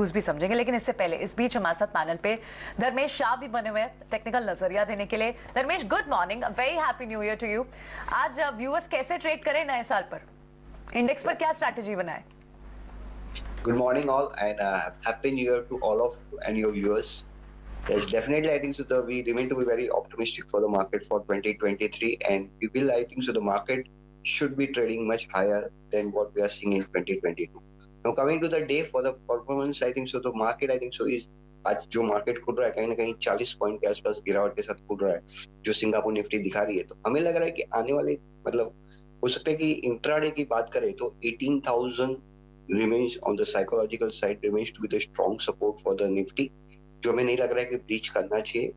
भी समझेंगे, लेकिन इससे पहले इस बीच हमारे साथ पैनल पे धर्मेश शाह भी बने हुए हैं टेक्निकल नजरिया देने के लिए। Dharmesh, good morning, very happy new year to you. आज व्यूअर्स कैसे ट्रेड करें नए साल पर, इंडेक्स पर क्या स्ट्रैटेजी बनाए? Good morning, all, and happy New Year to all of you and your viewers. Yes, definitely, I think so. We remain to be very optimistic for the market for 2023, and we will. I think so. The market should be trading much higher than what we are seeing in 2022. Now, coming to the day for the performance, I think so. The market, I think so, is आज जो market खुल रहा है कहीं ना कहीं 40 point के आसपास गिरावट के साथ खुल रहा है, जो सिंगापुर निफ्टी दिखा रही है। तो हमें लग रहा है कि आने वाले मतलब हो सकता है कि इंट्राडे की बात करें तो 18,000 remains on the psychological side remains to be the strong support for the Nifty, जो हमें नहीं लग रहा है कि ब्रीच करना चाहिए।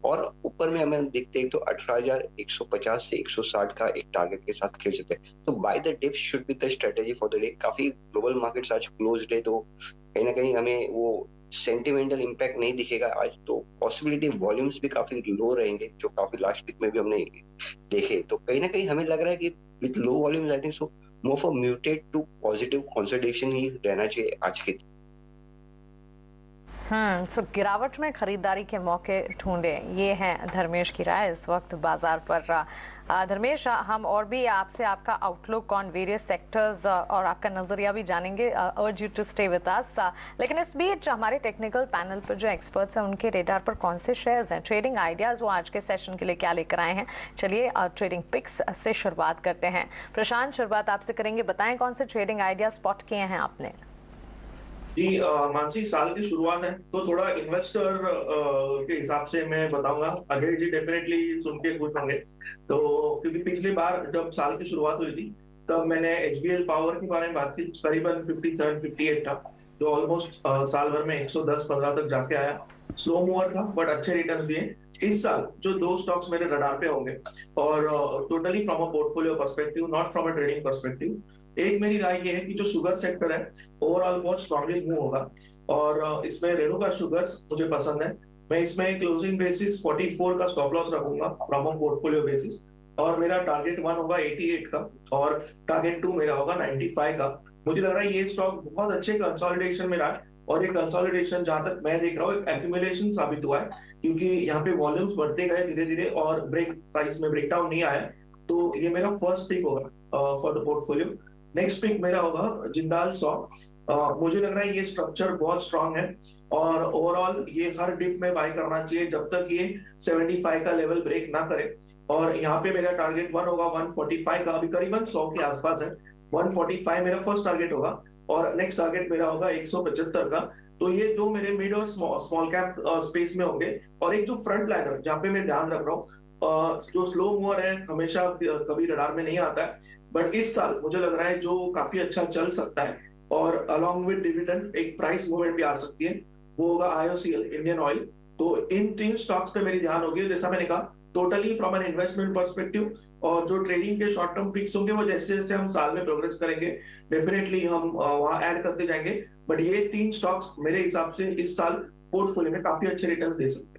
और ऊपर में हमें देखते हैं तो 18,150 से 160 का एक टारगेट के साथ खेल सकते हैं। तो buy the dip should be the strategy for the day. काफी ग्लोबल मार्केट्स आज क्लोज डे, तो कहीं ना कहीं हमें वो सेंटिमेंटल इम्पैक्ट नहीं दिखेगा आज। तो पॉसिबिलिटी वॉल्यूम्स भी काफी लो रहेंगे, जो काफी लास्ट वीक में भी हमने देखे। तो कहीं ना कहीं हमें लग रहा है कि with low volumes I think so more for muted to positive consolidation ही रहना चाहिए आज के। सो गिरावट में खरीदारी के मौके ढूंढे, ये है धर्मेश की राय इस वक्त बाजार पर। धर्मेश, हम और भी आपसे आपका आउटलुक ऑन वेरियस सेक्टर्स और आपका नजरिया भी जानेंगे। Urge you to stay with us. लेकिन इस बीच हमारे टेक्निकल पैनल पर जो एक्सपर्ट्स हैं उनके रेडार पर कौन से शेयर्स हैं, ट्रेडिंग आइडियाज वो आज के सेशन के लिए क्या लेकर आए हैं। चलिए ट्रेडिंग पिक्स से शुरुआत करते हैं। प्रशांत, शुरुआत आपसे करेंगे, बताएं कौन से ट्रेडिंग आइडिया स्पॉट किए हैं आपने? जी मानसी, साल की शुरुआत है तो थोड़ा इन्वेस्टर के हिसाब से मैं बताऊंगा। अजय जी डेफिनेटली सुन के खुश होंगे। तो क्योंकि पिछली बार जब साल की शुरुआत हुई थी तब मैंने एचबीएल पावर के बारे में बात की, करीबन 57 58 था, जो ऑलमोस्ट साल भर में 110-15 तक जाके आया। स्लो मूवर था बट अच्छे रिटर्न दिए। इस साल जो दो स्टॉक्स मेरे रडार पे होंगे, और totally from a portfolio perspective, not from a trading perspective. एक मेरी राय ये है कि जो शुगर सेक्टर है ओवरऑल बहुत स्ट्रांगली मूव होगा, और इसमें रेणुका शुगर्स मुझे पसंद है। मैं इसमें क्लोजिंग बेसिस 44 का स्टॉप लॉस रखूंगा फ्रॉम अ पोर्टफोलियो बेसिस, और मेरा टारगेट 1 होगा 88 का और टारगेट 2 मेरा होगा 95 का। मुझे लग रहा है ये स्टॉक बहुत अच्छे कंसोलिडेशन में रहा है, और ये कंसोलिडेशन जहां तक मैं देख रहा हूँ एक एक्यूमुलेशन साबित हुआ है, क्योंकि यहाँ पे वॉल्यूम्स बढ़ते गए धीरे धीरे और ब्रेक प्राइस में ब्रेकडाउन नहीं आया। तो ये मेरा फर्स्ट पिक होगा for the portfolio. Next pick मेरा होगा जिंदाल 100। मुझे लग रहा है ये स्ट्रक्चर बहुत स्ट्रांग है, और ओवरऑल ये हर डिप में बाय करना चाहिए जब तक ये 75 का लेवल ब्रेक ना करे। और यहाँ पे मेरा टारगेट 1 होगा 145 का, अभी करीबन 100 के आसपास है। 145 मेरा फर्स्ट टारगेट होगा, और नेक्स्ट टारगेट मेरा होगा 175 का। तो ये दो मेरे मिड और स्मॉल कैप स्पेस में होंगे। और एक जो फ्रंट लाइनर जहाँ पे मैं ध्यान रख रहा हूँ, जो स्लो मूवर है हमेशा कभी रडार में नहीं आता है, बट इस साल मुझे लग रहा है जो काफी अच्छा चल सकता है, और अलोंग विद डिविडेंड एक प्राइस मूवमेंट भी आ सकती है, वो होगा आईओसीएल, इंडियन ऑयल। तो इन 3 स्टॉक्स पे मेरी ध्यान होगी। जैसा मैंने कहा, totally from an investment perspective, और जो ट्रेडिंग के शॉर्ट टर्म पिक्स होंगे वो जैसे जैसे हम साल में प्रोग्रेस करेंगे डेफिनेटली हम वहां ऐड करते जाएंगे। बट ये 3 स्टॉक्स मेरे हिसाब से इस साल पोर्टफोलियो में काफी अच्छे रिटर्न दे सकते हैं।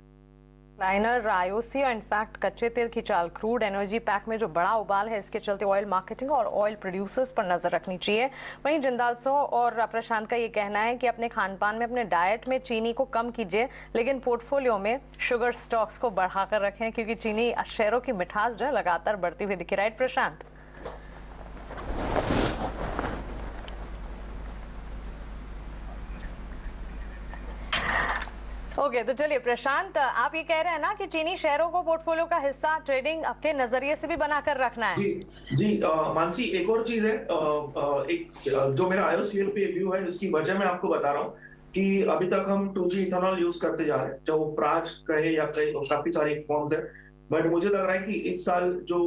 लाइनर, आईओसी और इनफैक्ट कच्चे तेल की चाल, क्रूड एनर्जी पैक में जो बड़ा उबाल है, इसके चलते ऑयल मार्केटिंग और ऑयल प्रोड्यूसर्स पर नजर रखनी चाहिए। वहीं जिंदाल 100 और प्रशांत का ये कहना है कि अपने खान पान में, अपने डाइट में चीनी को कम कीजिए, लेकिन पोर्टफोलियो में शुगर स्टॉक्स को बढ़ाकर रखें, क्योंकि चीनी शेयरों की मिठास जो है लगातार बढ़ती हुई दिखी। राइट प्रशांत? ओके, तो चलिए प्रशांत, आप ये कह रहे हैं ना कि चीनी शेयरों को पोर्टफोलियो का हिस्सा ट्रेडिंग आपके नजरिए से भी बनाकर रखना है। जी मानसी, एक और चीज है, एक जो मेरा आईओसीएल पे व्यू है जिसकी वजह मैं आपको बता रहा हूँ कि अभी तक हम 2G इथेनॉल यूज करते जा रहे हैं, जो प्राज कहे या कहे, काफी सारे फॉर्म्स है। बट मुझे लग रहा है कि इस साल जो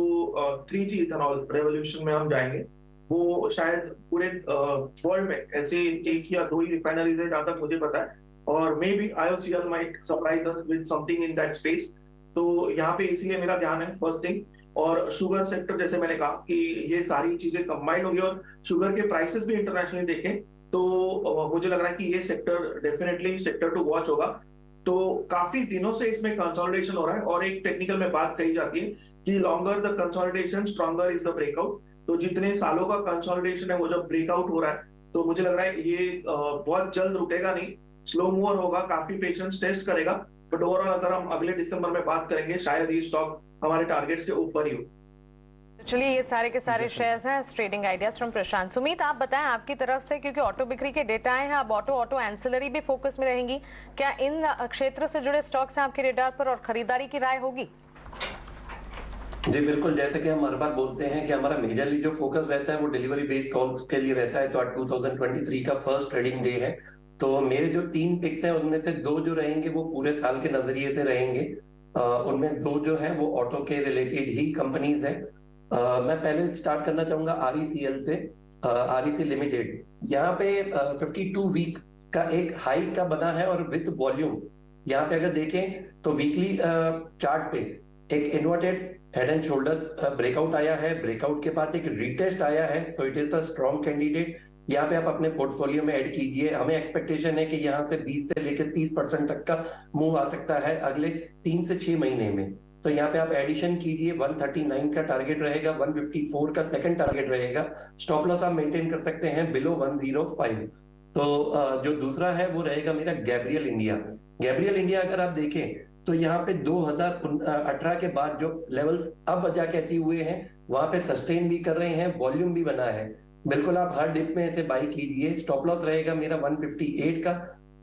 3G इथेनॉल रेवोल्यूशन में हम जाएंगे, वो शायद पूरे वर्ल्ड में ऐसे 1 या 2 ही रिफाइनरीज है जहां तक मुझे पता है, और may be IOCL might surprise us with something in that space। तो यहाँ पे इसीलिए मेरा ध्यान है फर्स्ट थिंग। और शुगर सेक्टर, जैसे मैंने कहा कि ये सारी चीजें कंबाइंड होगी, और शुगर के प्राइसेस भी इंटरनेशनली देखें तो मुझे लग रहा है कि ये sector definitely sector to watch होगा। तो काफी दिनों से इसमें कंसोलिडेशन हो रहा है, और एक टेक्निकल में बात कही जाती है कि longer the consolidation stronger is the breakout. तो जितने सालों का कंसोलिडेशन है वो जब ब्रेकआउट हो रहा है तो मुझे लग रहा है ये बहुत जल्द रुकेगा नहीं, स्लो मूवर होगा, काफी पेशेंस टेस्ट करेगा, बट ओवरऑल अगर हम अगले दिसंबर में बात करेंगे शायद ये स्टॉक हमारे टारगेट्स के ऊपर ही हो। चलिए, ये सारे के सारे शेयर्स हैं ट्रेडिंग आइडियाज फ्रॉम प्रशांत। सुमित, आप बताएं आपकी तरफ से, क्योंकि ऑटो बिक्री के डेटा आए हैं, अब ऑटो एंसिलरी भी फोकस में रहेंगी, क्या इन क्षेत्र से जुड़े स्टॉक्स हैं आपके रेडार पर और खरीदारी की राय होगी? जी बिल्कुल, जैसे कि हम हर बार बोलते हैं कि हमारा मेजरली जो फोकस रहता है वो डिलीवरी बेस्ड कॉल्स के लिए रहता है। तो आज 2023 का फर्स्ट ट्रेडिंग डे है, तो मेरे जो 3 पिक्स हैं उनमें से 2 जो रहेंगे वो पूरे साल के नजरिए से रहेंगे। उनमें 2 जो है वो ऑटो के रिलेटेड ही कंपनीज है। मैं पहले स्टार्ट करना चाहूंगा RECL से। REC लिमिटेड, यहाँ पे 52 वीक का एक हाई का बना है और विद वॉल्यूम यहाँ पे अगर देखें तो वीकली चार्ट पे एक inverted head and shoulders breakout आया है, ब्रेकआउट के बाद एक रीटेस्ट आया है, so it is the strong candidate. यहाँ पे आप अपने पोर्टफोलियो में ऐड कीजिए। हमें एक्सपेक्टेशन है कि यहाँ से 20 से लेकर 30% तक का मूव आ सकता है अगले 3 से 6 महीने में। तो यहाँ पे आप एडिशन कीजिए। 139 का टारगेट रहेगा, 154 का सेकंड टारगेट रहेगा। स्टॉप लॉस आप मेंटेन कर सकते हैं बिलो 105। तो जो दूसरा है वो रहेगा मेरा गैब्रियल इंडिया। गैब्रियल इंडिया अगर आप देखें तो यहाँ पे 2018 के बाद जो लेवल्स अब जाके अचीव हुए हैं वहां पे सस्टेन भी कर रहे हैं, वॉल्यूम भी बना है। बिल्कुल आप हर डिप में इसे बाई कीजिए। स्टॉप लॉस रहेगा मेरा 158 का,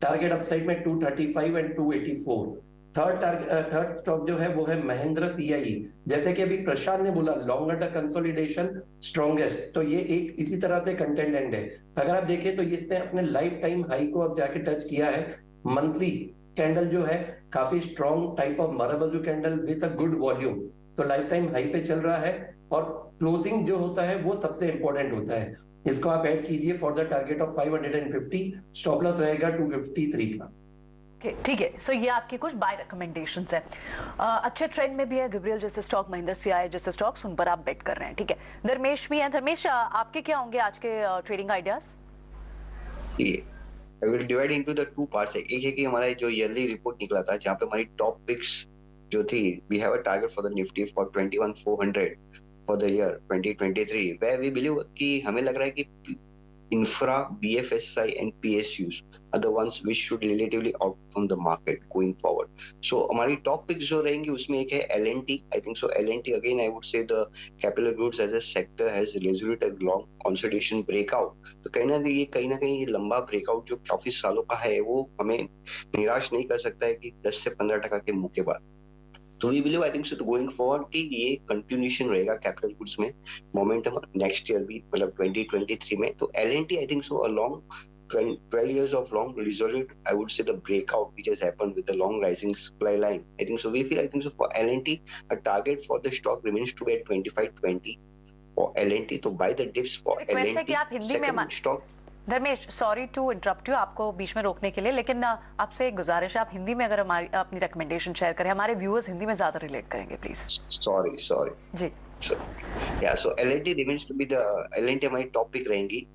टारगेट अपसाइड में 235 एंड 284। थर्ड स्टॉक जो है वो है महिंद्रा CIE। जैसे कि अभी प्रशांत ने बोला लॉन्गर द कंसोलिडेशन स्ट्रॉन्गेस्ट, तो ये एक इसी तरह से कंटेंडेंट है। अगर आप देखें तो इसने अपने लाइफ टाइम हाई को अब जाके टच किया है। मंथली कैंडल जो है काफी strong type of marubozu candle with a good volume, तो लाइफ टाइम हाई पे चल रहा है। और क्लोजिंग जो होता है वो सबसे इंपॉर्टेंट होता है। इसको आप ऐड कीजिए for the target of 550। Stop loss रहेगा 253 का। ठीक है, सो ये आपके कुछ बाय रिकमेंडेशंस है। अच्छे ट्रेंड में भी है गैब्रियल जैसे स्टॉक, महिंद्रा CIE जैसे स्टॉक्स, उन पर आप बेट कर रहे हैं। ठीक है, धर्मेश भी हैं। धर्मेश, आपके क्या होंगे आज के trading ideas? I will divide into the 2 parts. एक है कि हमारा जो ईयरली रिपोर्ट निकला था जहाँ पे हमारी टॉप पिक्स जो थी, we have a target for the Nifty for 21,400 for the year 2023, where we believe कि हमें लग रहा है कि infra, BFSI and PSUs are the ones which should relatively outperform the market going forward. So हमारी top picks जो रहेंगी उसमें एक है L&T. I think so L&T again I would say the capital goods as a sector has resolved a long consolidation breakout. तो कहीं ना कहीं ये लंबा ब्रेकआउट जो काफी सालों का है वो हमें निराश नहीं कर सकता है कि 10 से 15% के मुंह के बाद। तो we believe I think so going forward कि ये कंटिन्यूएशन रहेगा कैपिटल गुड्स में मोमेंटम नेक्स्ट ईयर भी, मतलब 2023 में। तो L&T I think so along 12 years of long resolute, I would say the breakout which has happened with the long rising supply line. I think so I think so for L&T a target for the stock remains to be at 25-20 for L&T. तो buy the dips for L&T. आप हिंदी में stock. Dharmesh, sorry to interrupt you, आपको बीच में रोकने के लिए, लेकिन आपसे एक गुजारिश है, आप हिंदी में अगर हमारी अपनी रिकमेंडेशन शेयर करें, हमारे व्यूअर्स हिंदी में ज्यादा रिलेट करेंगे प्लीज। सॉरी जी। So L&T remains to be the L&T हमारी टॉप पिक रहेंगी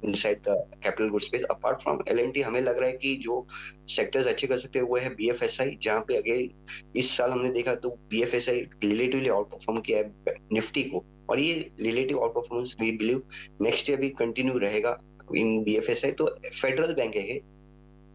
inside the capital goods space. Apart from L&T हमें लग रहा है कि जो सेक्टर्स अच्छे कर सकते हैं वो है BFSI, जहाँ पे अगे इस साल हमने देखा तो BFSI रिलेटिवली आउट परफॉर्म किया है निफ्टी को, और ये relative outperformance we believe next year भी कंटिन्यू रहेगा इन BFSI। तो फेडरल बैंक है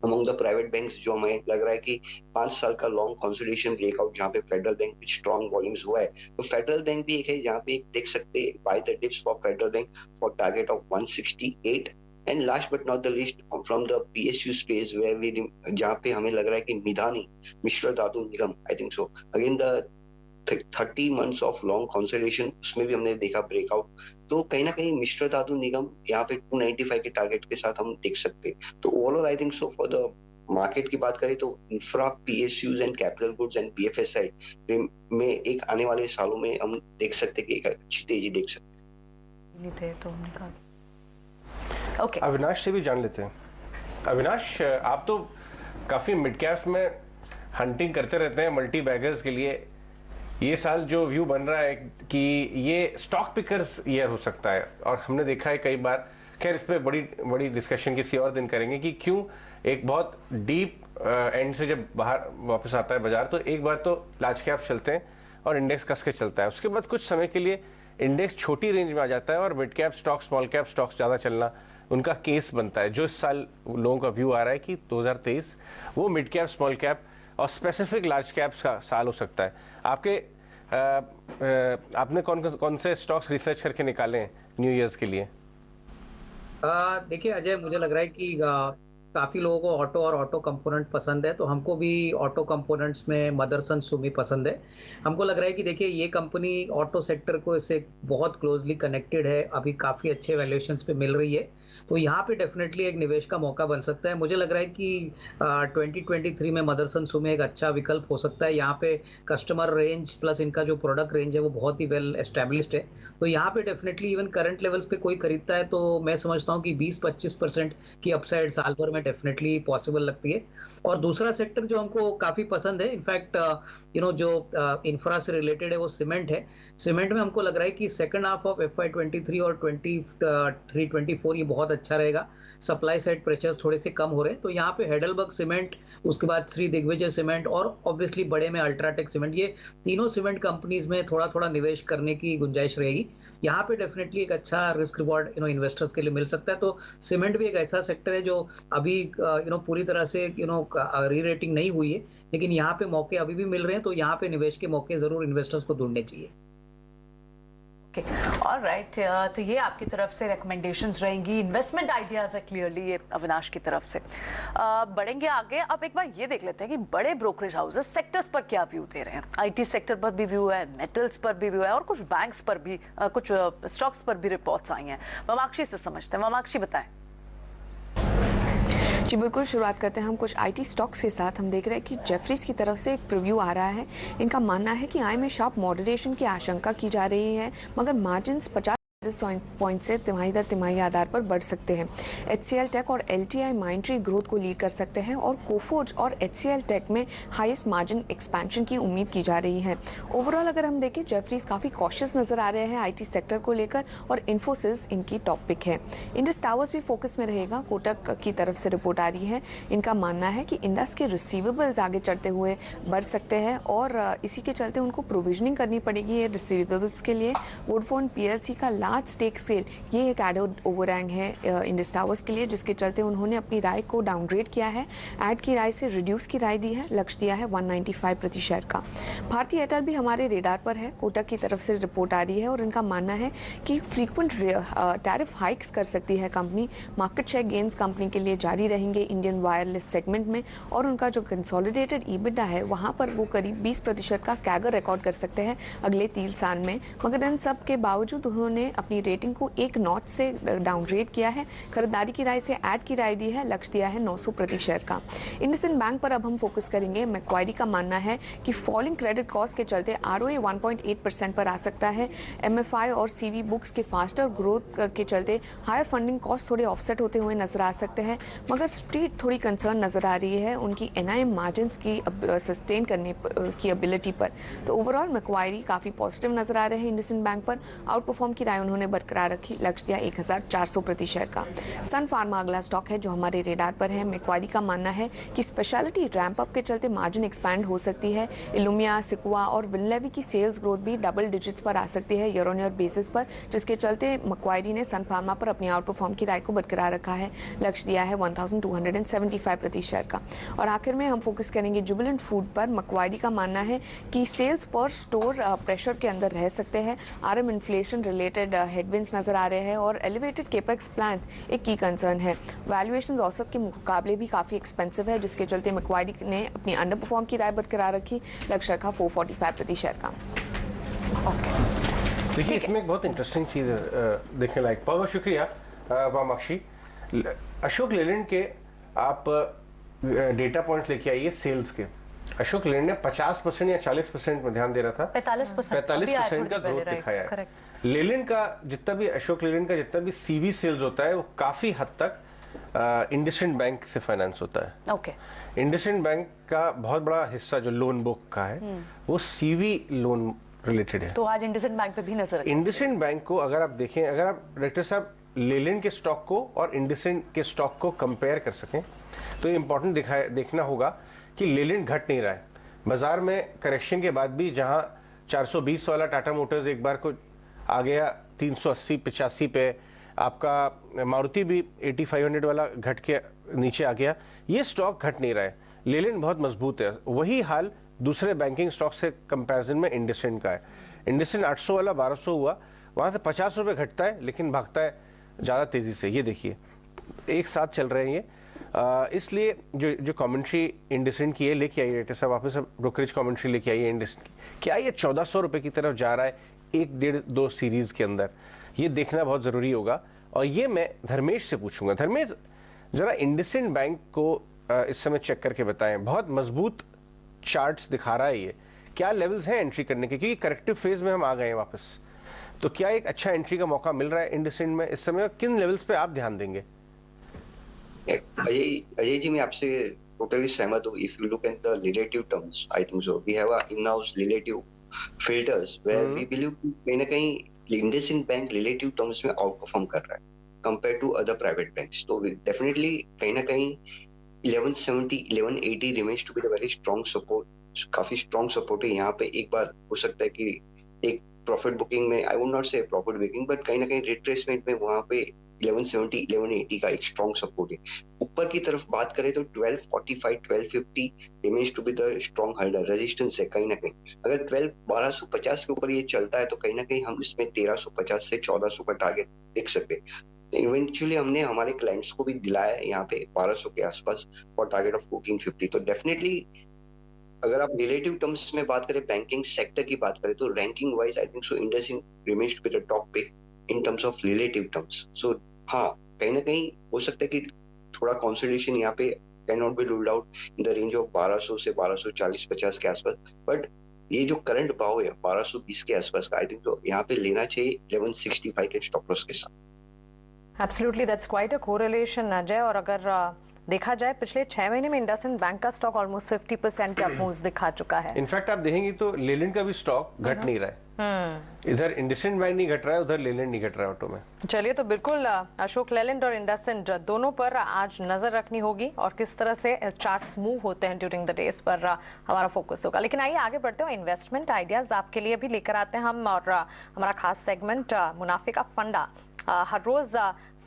अमंग द प्राइवेट बैंक्स जो हमें लग रहा है कि 5 साल का लॉन्ग कंसोलिडेशन ब्रेकआउट जहाँ पे फेडरल बैंक में स्ट्रॉन्ग वॉल्यूम्स हुआ है, तो फेडरल बैंक भी एक है जहाँ पे देख सकते हैं buy the dips for Federal Bank for target of 168। And last but not the least from the PSU space where we, जहाँ पे हमें लग रहा है कि Midhani Mishra Dhatu Nigam, I think so again the 30 months of long consolidation, उसमें भी हमने देखा ब्रेकआउट। तो कहीं ना कहीं मिश्र धातु निगम यहाँ पे 295 के टारगेट के साथ हम देख सकते हैं। तो overall I think so for the market की बात करें तो infra, PSUs and capital goods and BFSI में एक आने वाले सालों में हम देख सकते हैं कि एक अच्छी तेजी देख सकते हैं। ओके, अविनाश से भी जान लेते हैं। अविनाश, आप तो काफी मिड कैप में हंटिंग करते रहते हैं मल्टी बैगर्स के लिए। ये साल जो व्यू बन रहा है कि ये स्टॉक पिकर्स ईयर हो सकता है, और हमने देखा है कई बार, खैर इस पे बड़ी डिस्कशन किसी और दिन करेंगे कि क्यों एक बहुत डीप एंड से जब बाहर वापस आता है बाजार तो एक बार तो लार्ज कैप चलते हैं और इंडेक्स कस के चलता है, उसके बाद कुछ समय के लिए इंडेक्स छोटी रेंज में आ जाता है और mid cap stock, small cap stocks ज़्यादा चलना उनका केस बनता है। जो इस साल लोगों का व्यू आ रहा है कि 2023 वो मिड कैप, स्मॉल कैप और स्पेसिफिक लार्ज कैप्स का साल हो सकता है। आपने कौन से स्टॉक्स रिसर्च करके निकाले हैं न्यू ईयर्स के लिए? देखिए अजय, मुझे लग रहा है कि काफी लोगों को ऑटो और ऑटो कंपोनेंट पसंद है, तो हमको भी ऑटो कंपोनेंट्स में मदरसन सुमी पसंद है। हमको लग रहा है कि देखिए ये कंपनी ऑटो सेक्टर को इससे बहुत क्लोजली कनेक्टेड है, अभी काफी अच्छे वैल्यूएशंस पे मिल रही है, तो यहाँ पे डेफिनेटली एक निवेश का मौका बन सकता है। मुझे लग रहा है कि 2023 में मदरसन सुमी एक अच्छा विकल्प हो सकता है। यहाँ पे कस्टमर रेंज प्लस इनका जो प्रोडक्ट रेंज है वो बहुत ही वेल एस्टेब्लिश्ड है, तो यहाँ पे डेफिनेटली इवन करंट लेवल्स पे कोई खरीदता है तो मैं समझता हूँ कि 20-25% की अपसाइड साल भर में डेफिनेटली पॉसिबल लगती है। और दूसरा सेक्टर जो हमको काफी पसंद है, इनफैक्ट जो इंफ्रा से रिलेटेड है, वो सीमेंट है। सीमेंट में हमको लग रहा है कि सेकंड हाफ ऑफ FY23 और 23-24 ये बहुत अच्छा रहेगा। सप्लाई साइड प्रेशर्स थोड़े से कम हो रहे हैं, तो यहाँ पे हेडलबर्ग सीमेंट, उसके बाद श्री दिग्विजय सीमेंट और ऑब्वियसली बड़े में अल्ट्राटेक सीमेंट, ये तीनों सीमेंट कंपनीज में थोड़ा थोड़ा निवेश करने की गुंजाइश रहेगी। यहाँ पे डेफिनेटली एक अच्छा रिस्क रिवॉर्ड इन्वेस्टर्स के लिए मिल सकता है। तो सीमेंट भी एक ऐसा सेक्टर है जो अभी पूरी तरह से री रेटिंग नहीं हुई है, लेकिन यहाँ पे मौके अभी भी मिल रहे हैं, तो यहाँ पे निवेश के मौके जरूर इन्वेस्टर्स को ढूंढने चाहिए। ऑलराइट, तो ये आपकी तरफ से रिकमेंडेशंस रहेंगी, इन्वेस्टमेंट आइडियाज है क्लियरली ये अविनाश की तरफ से। बढ़ेंगे आगे। अब एक बार ये देख लेते हैं कि बड़े ब्रोकरेज हाउसेस सेक्टर्स पर क्या व्यू दे रहे हैं। आईटी सेक्टर पर भी व्यू है, मेटल्स पर भी व्यू है और कुछ बैंक्स पर भी, कुछ स्टॉक्स पर भी रिपोर्ट्स आई हैं। ममाक्षी से समझते हैं। ममाक्षी बताएं। जी बिल्कुल, शुरुआत करते हैं हम कुछ आईटी स्टॉक्स के साथ। हम देख रहे हैं कि जेफरीज की तरफ से एक प्रीव्यू आ रहा है। इनका मानना है कि आय में शार्प मॉडरेशन की आशंका की जा रही है, मगर मार्जिन्स 50 पॉइंट से तिमाही दर तिमाही आधार पर बढ़ सकते हैं। HCL टेक और LTI माइंट्री ग्रोथ को लीड कर सकते हैं और कोफोर्ज और HCL टेक में हाईएस्ट मार्जिन एक्सपेंशन की उम्मीद की जा रही है। ओवरऑल अगर हम देखें, जेफरीज काफ़ी कॉशियस नजर आ रहे हैं आईटी सेक्टर को लेकर और इन्फोसिस इनकी टॉप पिक है। इंडस टावर्स भी फोकस में रहेगा। कोटक की तरफ से रिपोर्ट आ रही है। इनका मानना है कि इंडस के रिसीवेबल्स आगे चढ़ते हुए बढ़ सकते हैं और इसी के चलते उनको प्रोविजनिंग करनी पड़ेगी ये रिसीवेबल्स के लिए। वोडाफोन PLC का लार्ज स्टेक सेल ये एक एड ओवरहैंग है इंडस टावर्स के लिए, जिसके चलते उन्होंने अपनी राय को डाउनग्रेड किया है। ऐड की राय से रिड्यूस की राय दी है, लक्ष्य दिया है 195 प्रति शेयर का। भारतीय एयरटेल भी हमारे रेडार पर है। कोटक की तरफ से रिपोर्ट आ रही है और इनका मानना है कि फ्रीक्वेंट टैरिफ हाइक्स कर सकती है company. Market share gains company के लिए जारी रहेंगे इंडियन वायरलेस सेगमेंट में और उनका जो कंसोलिडेटेड EBITDA है वहाँ पर वो करीब 20% का कैगर रिकॉर्ड कर सकते हैं अगले 3 साल में। मगर इन सब के बावजूद उन्होंने अपनी रेटिंग को 1 नॉच से डाउनग्रेड किया है। खरीदारी की राय से ऐड की राय दी है, लक्ष्य दिया है 900 प्रति शेयर का। इंडसइंड बैंक पर अब हम फोकस करेंगे। मैक्वारी का मानना है कि फॉलिंग क्रेडिट कॉस्ट के चलते ROA 1.8% पर आ सकता है। MFI और CV बुक्स के फास्टर ग्रोथ के चलते हायर फंडिंग कॉस्ट थोड़े ऑफसेट होते हुए नजर आ सकते हैं, मगर स्ट्रीट थोड़ी कंसर्न नजर आ रही है उनकी NIM मार्जिन्स की सस्टेन करने की एबिलिटी पर। तो ओवरऑल मैक्वारी काफ़ी पॉजिटिव नजर आ रहे हैं इंडसइंड बैंक पर। आउट परफॉर्म की राय उन्होंने बरकरार रखी, लक्ष्य दिया 1400 प्रति शेयर का। सन फार्मा अगला स्टॉक है जो हमारे रेडार पर है। मैक्वारी का मानना है कि स्पेशलिटी रैंप अप के चलते मार्जिन एक्सपैंड हो सकती है। इलुमिया, सिकुआ और विनलेवी की सेल्स ग्रोथ भी डबल डिजिट्स पर आ सकती है ईयर ऑन ईयर बेसिस पर, जिसके चलते मैक्वारी ने सन फार्मा पर अपनी आउट परफॉर्म की राय को बरकरार रखा है, लक्ष्य दिया है 1275 प्रति शेयर का। और आखिर में हम फोकस करेंगे जुबिलेंट फूड पर। मैक्वारी का मानना है कि सेल्स पर स्टोर प्रेशर के अंदर रह सकते हैं। RM इन्फ्लेशन रिलेटेड हेडविंड्स नजर आ रहे हैं और एलिवेटेड केपेक्स प्लान एक की कंसर्न है। वैल्यूएशन औसत के मुकाबले भी काफ़ी एक्सपेंसिव है, जिसके चलते मैक्वारी ने अपनी अंडर परफॉर्म की राय बरकरार रखी, लक्ष्य रखा 445 प्रति शेयर का। देखिए, इसमें एक बहुत इंटरेस्टिंग चीज़ देखने लायक। बहुत बहुत शुक्रिया वामाक्षी। अशोक लेलैंड के आप डेटा पॉइंट लेके आइए सेल्स के। अशोक लेलैंड ने 50% या 40% में ध्यान दे रहा था, 45% का ग्रोथ दिखाया है। लेलैंड का जितना भी, अशोक लेलैंड का जितना भी CV सेल्स होता है वो काफी हद तक इंडसइंड बैंक से फाइनेंस होता है। ओके। इंडसइंड बैंक का बहुत बड़ा हिस्सा जो लोन बुक का है वो CV लोन रिलेटेड है। तो आज इंडसइंड बैंक पे भी नजर रखें। इंडसइंड बैंक को अगर आप देखें, अगर आप डायरेक्टर साहब लेलैंड के स्टॉक को और इंडसइंड के स्टॉक को कंपेयर कर सकें तो ये इंपॉर्टेंट देखना होगा कि लेलैंड घट नहीं रहा है। बाजार में करेक्शन के बाद भी जहां 420 वाला टाटा मोटर्स एक बार को आ गया 380-85 पे, आपका मारुति भी 8500 वाला घट के नीचे आ गया। ये स्टॉक घट नहीं रहा है। लेलैंड बहुत मजबूत है। वही हाल दूसरे बैंकिंग स्टॉक से कंपैरिजन में इंडसइंड का है। इंडसइंड 800 वाला 1200 हुआ, वहाँ से 50 रुपये घटता है लेकिन भागता है ज़्यादा तेज़ी से। ये देखिए एक साथ चल रहे हैं ये। इसलिए जो कमेंट्री इंडसइंड की है लेके आई है साहब, वापस ब्रोकरेज कमेंट्री लेके आई है इंडसइंड की, क्या ये 1400 रुपये की तरफ जा रहा है 1-1.5-2 सीरीज के अंदर, ये देखना बहुत ज़रूरी होगा। और ये मैं धर्मेश से पूछूंगा। धर्मेश, जरा इंडसइंड बैंक को इस समय चेक करके बताएं। बहुत मजबूत चार्ट्स दिखा रहा है ये, क्या लेवल्स हैं एंट्री करने के, क्योंकि करेक्टिव फेज में हम आ गए हैं वापस, तो क्या एक अच्छा एंट्री का मौका मिल रहा है इंडसइंड में इस समय? किन लेवल्स पे आप ध्यान देंगे? अजय जी, मैं आपसे टोटली सहमत हूँ। If you look at the relative terms, I think so we have a in-house relative filters where we believe कहीं ना कहीं इंडसइंड बैंक रिलेटिव टर्म्स में आउट परफॉर्म कर रहा है compare to other private banks. तो डेफिनेटली कहीं ना कहीं 1170 1180 remains to be the very strong support, काफी स्ट्रॉन्ग सपोर्ट है यहाँ पे। एक बार हो सकता है कि एक प्रॉफिट बुकिंग में, आई वुड नॉट से प्रॉफिट बुकिंग, बट कहीं ना कहीं रिट्रेसमेंट में वहां पे 1170 1180 का एक स्ट्रॉन्ग सपोर्ट है। ऊपर की तरफ बात करें तो 1245 1250 remains to be the strong holder, resistance है कहीं ना कहीं। अगर 1250 के ऊपर ये चलता है तो कहीं ना कहीं हम इसमें 1350 से 1400 का टारगेट देख सकते हैं। इवेंचुअली हमने हमारे क्लाइंट्स को भी दिलाया है यहाँ पे 1200 के आसपास और टारगेट ऑफ 1450। तो डेफिनेटली अगर आप रिलेटिव टर्म्स में बात करें, बैंकिंग सेक्टर की बात करें, तो ranking wise I think so IndusInd remains to be the top pick in terms of relative terms. So हाँ, कहीं ना कहीं हो सकता है कि थोड़ा कंसोलिडेशन यहाँ पे can not be ruled out in the range of 1200 से 1240-50 के आसपास, बट ये जो करंट भाव है 1220 के आसपास का, आई थिंक तो यहाँ पे लेना चाहिए 1165 के स्टॉप लॉस के साथ। Absolutely, that's quite a correlation Ajay. और अगर देखा जाए पिछले 6 महीने में इंडसइंड बैंक का स्टॉक ऑलमोस्ट 50% का मूव्स दिखा चुका है। इनफैक्ट आप देखेंगे तो लेलैंड का भी स्टॉक घट नहीं रहा है। इधर इंडसइंड बैंक नहीं घट रहा है, उधर लेलैंड नहीं घट रहा है ऑटो में। चलिए, तो बिल्कुल अशोक, लेलैंड और इंडसइंड दोनों पर आज नजर रखनी होगी और किस तरह से चार्ट्स मूव होते हैं ड्यूरिंग द डेज पर हमारा फोकस होगा। लेकिन आइए आगे बढ़ते हैं, इन्वेस्टमेंट आइडियाज आपके लिए भी लेकर आते हैं हम। और हमारा खास सेगमेंट मुनाफे का फंडा, हर रोज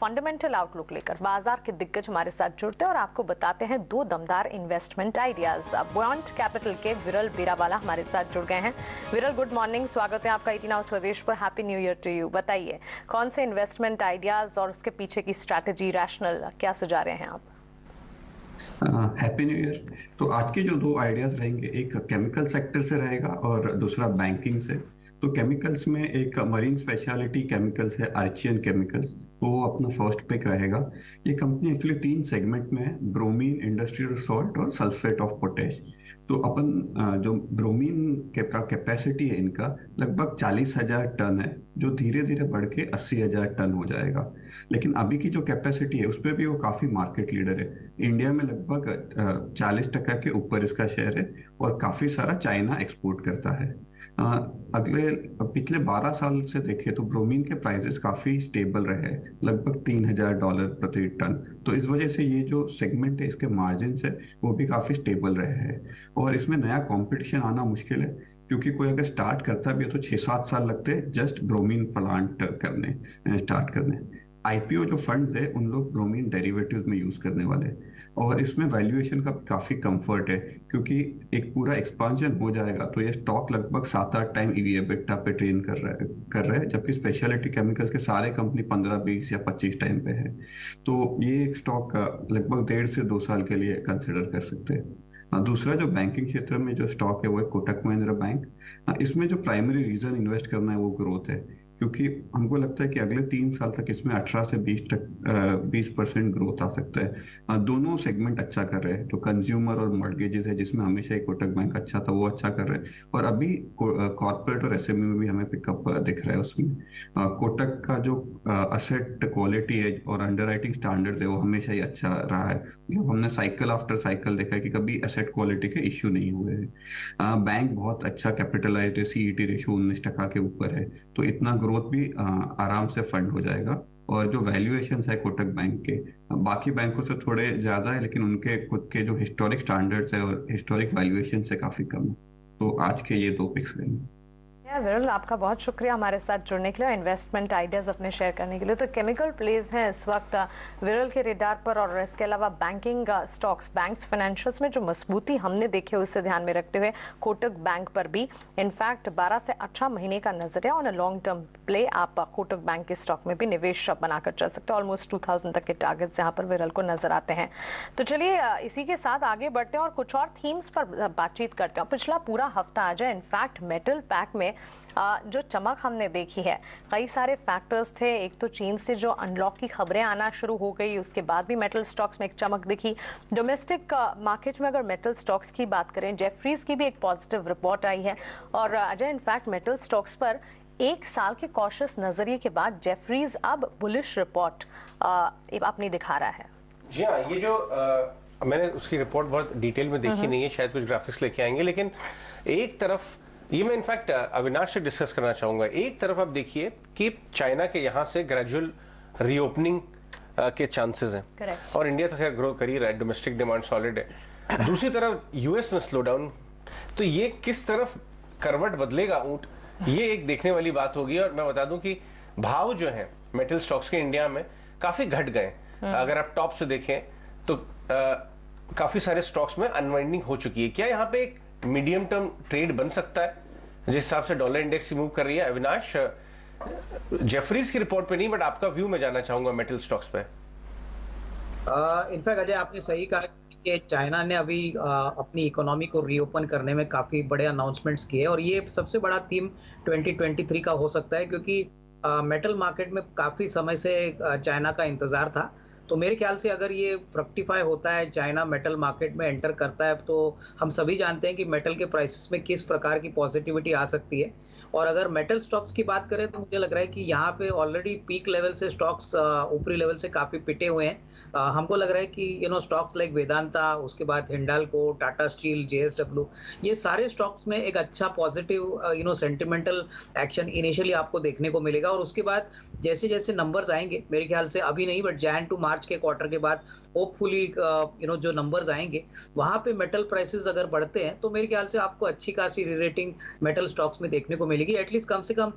फंडामेंटल आउटलुक लेकर बाजार के दिग्गज हमारे साथ जुड़ते हैं और आपको बताते हैं 2 दमदार इन्वेस्टमेंट आइडियाज। बुओयांट कैपिटल के विरल बीरावाला हमारे साथ जुड़ गए हैं। विरल, गुड मॉर्निंग, स्वागत है आपका 18 आवर्स स्वदेश पर। Happy new year to you. बताइए कौन से इन्वेस्टमेंट आइडियाज और उसके पीछे की स्ट्रैटेजी, रैशनल क्या सुझा रहे हैं आप? Happy new year. तो आज के जो 2 आइडियाज रहेंगे, एक केमिकल सेक्टर से रहेगा और दूसरा बैंकिंग से। तो केमिकल्स में एक मरीन स्पेशलिटी केमिकल्स है, आर्चियन केमिकल्स, वो अपना फर्स्ट पिक रहेगा। ये कंपनी एक्चुअली 3 सेगमेंट में है, ब्रोमीन, इंडस्ट्रियल सॉल्ट और सल्फेट ऑफ पोटेश। तो अपन जो ब्रोमीन का कैपेसिटी है इनका लगभग 40,000 टन है, जो धीरे धीरे बढ़ के 80,000 टन हो जाएगा। लेकिन अभी की जो कैपेसिटी है उस पर भी वो काफी मार्केट लीडर है। इंडिया में लगभग 40% के ऊपर इसका शेयर है और काफी सारा चाइना एक्सपोर्ट करता है। पिछले 12 साल से देखें तो ब्रोमीन के प्राइसेस काफी स्टेबल रहे, लगभग $3,000 प्रति टन। तो इस वजह से ये जो सेगमेंट है, इसके मार्जिन है वो भी काफी स्टेबल रहे हैं और इसमें नया कंपटीशन आना मुश्किल है, क्योंकि कोई अगर स्टार्ट करता भी है तो 6-7 साल लगते हैं जस्ट ब्रोमीन प्लांट स्टार्ट करने। आईपीओ जो फंड्स है उन लोग ब्रोमीन डेरिवेटिव्स में यूज करने वाले, और इसमें वैल्यूएशन का काफी कंफर्ट है, क्योंकि एक पूरा एक्सपांशन हो जाएगा तो ये स्टॉक लगभग 7-8 टाइम ईवी/एबिटा पे ट्रेड कर रहे हैं, जबकि स्पेशलिटी केमिकल्स के सारे कंपनी 15, 20 या 25 टाइम पे है। तो ये एक स्टॉक लगभग 1.5 से 2 साल के लिए कंसिडर कर सकते हैं। दूसरा जो बैंकिंग क्षेत्र में जो स्टॉक है वो है कोटक महिंद्रा बैंक। इसमें जो प्राइमरी रीजन इन्वेस्ट करना है वो ग्रोथ है, क्योंकि हमको लगता है कि अगले 3 साल तक इसमें 18 से 20% ग्रोथ आ सकता है। दोनों सेगमेंट अच्छा कर रहे हैं, तो कंज्यूमर और मॉर्गेजेस है जिसमें हमेशा ही कोटक बैंक अच्छा था, वो अच्छा कर रहे हैं, और अभी कॉर्पोरेट और एसएमई में भी हमें पिकअप दिख रहा है उसमें। कोटक का जो असेट क्वालिटी है और अंडरराइटिंग स्टैंडर्ड है वो हमेशा ही अच्छा रहा है। हमने साइकिल आफ्टर साइकिल देखा है कि कभी एसेट क्वालिटी के इश्यू नहीं हुए हैं। बैंक बहुत अच्छा कैपिटलाइज्ड है, सीईटी रेशियो 19% के ऊपर है, तो इतना ग्रोथ भी आराम से फंड हो जाएगा। और जो वैल्यूएशन है कोटक बैंक के बाकी बैंकों से थोड़े ज्यादा है, लेकिन उनके खुद के जो हिस्टोरिक स्टैंडर्ड्स है और हिस्टोरिक वैल्यूएशन से काफी कम है। तो आज के ये 2 पिक्स रहेंगे। विरल, आपका बहुत शुक्रिया हमारे साथ जुड़ने के लिए, इन्वेस्टमेंट आइडियाज अपने शेयर करने के लिए। तो केमिकल प्लेज हैं इस वक्त विरल के रेडार पर, और इसके अलावा बैंकिंग स्टॉक्स, बैंक्स, फाइनेंशियल्स में जो मजबूती हमने देखी है उसे ध्यान में रखते हुए कोटक बैंक पर भी इनफैक्ट 12 से 18 महीने का नजरिया on a long term play आप कोटक बैंक के स्टॉक में भी निवेश बनाकर चल सकते हैं। ऑलमोस्ट 2000 तक के टारगेट्स यहाँ पर विरल को नजर आते हैं। तो चलिए इसी के साथ आगे बढ़ते हैं और कुछ और थीम्स पर बातचीत करते हैं। पिछला पूरा हफ्ता आ जाए, इनफैक्ट मेटल पैक में जो चमक हमने देखी है, कई सारे फैक्टर्स थे। एक तो चीन से जो अनलॉक की खबरें आना शुरू हो गई, उसके बाद भी मेटल स्टॉक्स में एक चमक दिखी। डोमेस्टिक मार्केट में अगर मेटल स्टॉक्स की बात करें, जेफरीज की भी एक पॉजिटिव रिपोर्ट आई है। और अजय, इनफैक्ट मेटल स्टॉक्स पर एक साल के कॉशियस नजरिए के बाद जेफरीज अब बुलिश रिपोर्ट अपनी दिखा रहा है। जी हाँ, ये जो मैंने उसकी रिपोर्ट बहुत डिटेल में देखी नहीं है, शायद कुछ ग्राफिक्स लेके आएंगे, लेकिन एक तरफ ये मैं इनफैक्ट अविनाश से डिस्कस करना चाहूंगा। एक तरफ आप देखिए कि चाइना के यहाँ से ग्रेजुअल रीओपनिंग के चांसेस हैं, Correct. और इंडिया तो खैर ग्रो कर ही रहा है, डोमेस्टिक डिमांड सॉलिड है। दूसरी तरफ यूएस में स्लो डाउन, तो ये किस तरफ करवट बदलेगा ऊंट, ये एक देखने वाली बात होगी। और मैं बता दूं कि भाव जो है मेटल स्टॉक्स के इंडिया में काफी घट गए। अगर आप टॉप से देखें तो काफी सारे स्टॉक्स में अनवाइंडिंग हो चुकी है। क्या यहाँ पे एक मीडियम टर्म ट्रेड बन सकता है जिस हिसाब से डॉलर इंडेक्स मूव कर रही है? अविनाश, जेफरीज की रिपोर्ट पे नहीं, बट आपका व्यू मैं जानना चाहूंगा मेटल स्टॉक्स पे। इनफैक्ट अजय, आपने सही कहा कि चाइना ने अभी अपनी इकोनॉमी को रीओपन करने में काफी बड़े अनाउंसमेंट्स किए, और ये सबसे बड़ा थीम 2023 का हो सकता है, क्योंकि मेटल मार्केट में काफी समय से चाइना का इंतजार था। तो मेरे ख्याल से अगर ये फ्रक्टिफाई होता है, चाइना मेटल मार्केट में एंटर करता है, तो हम सभी जानते हैं कि मेटल के प्राइसेस में किस प्रकार की पॉजिटिविटी आ सकती है। और अगर मेटल स्टॉक्स की बात करें तो मुझे लग रहा है कि यहाँ पे ऑलरेडी पीक लेवल से स्टॉक्स ऊपरी लेवल से काफी पिटे हुए हैं। हमको लग रहा है कि स्टॉक्स लाइक वेदांता, उसके बाद हिंडाल्को, टाटा स्टील, जेएसडब्ल्यू, ये सारे स्टॉक्स में एक अच्छा पॉजिटिव सेंटिमेंटल एक्शन इनिशियली आपको देखने को मिलेगा। और उसके बाद जैसे जैसे नंबर्स आएंगे, मेरे ख्याल से अभी नहीं बट जैन टू मार्च के क्वार्टर के बाद होपफुली जो नंबर्स आएंगे वहां पे मेटल प्राइसेस अगर बढ़ते हैं तो मेरे ख्याल से आपको अच्छी खासी रीरेटिंग मेटल स्टॉक्स में देखने को मिलेगी। एटलीस्ट कम से कम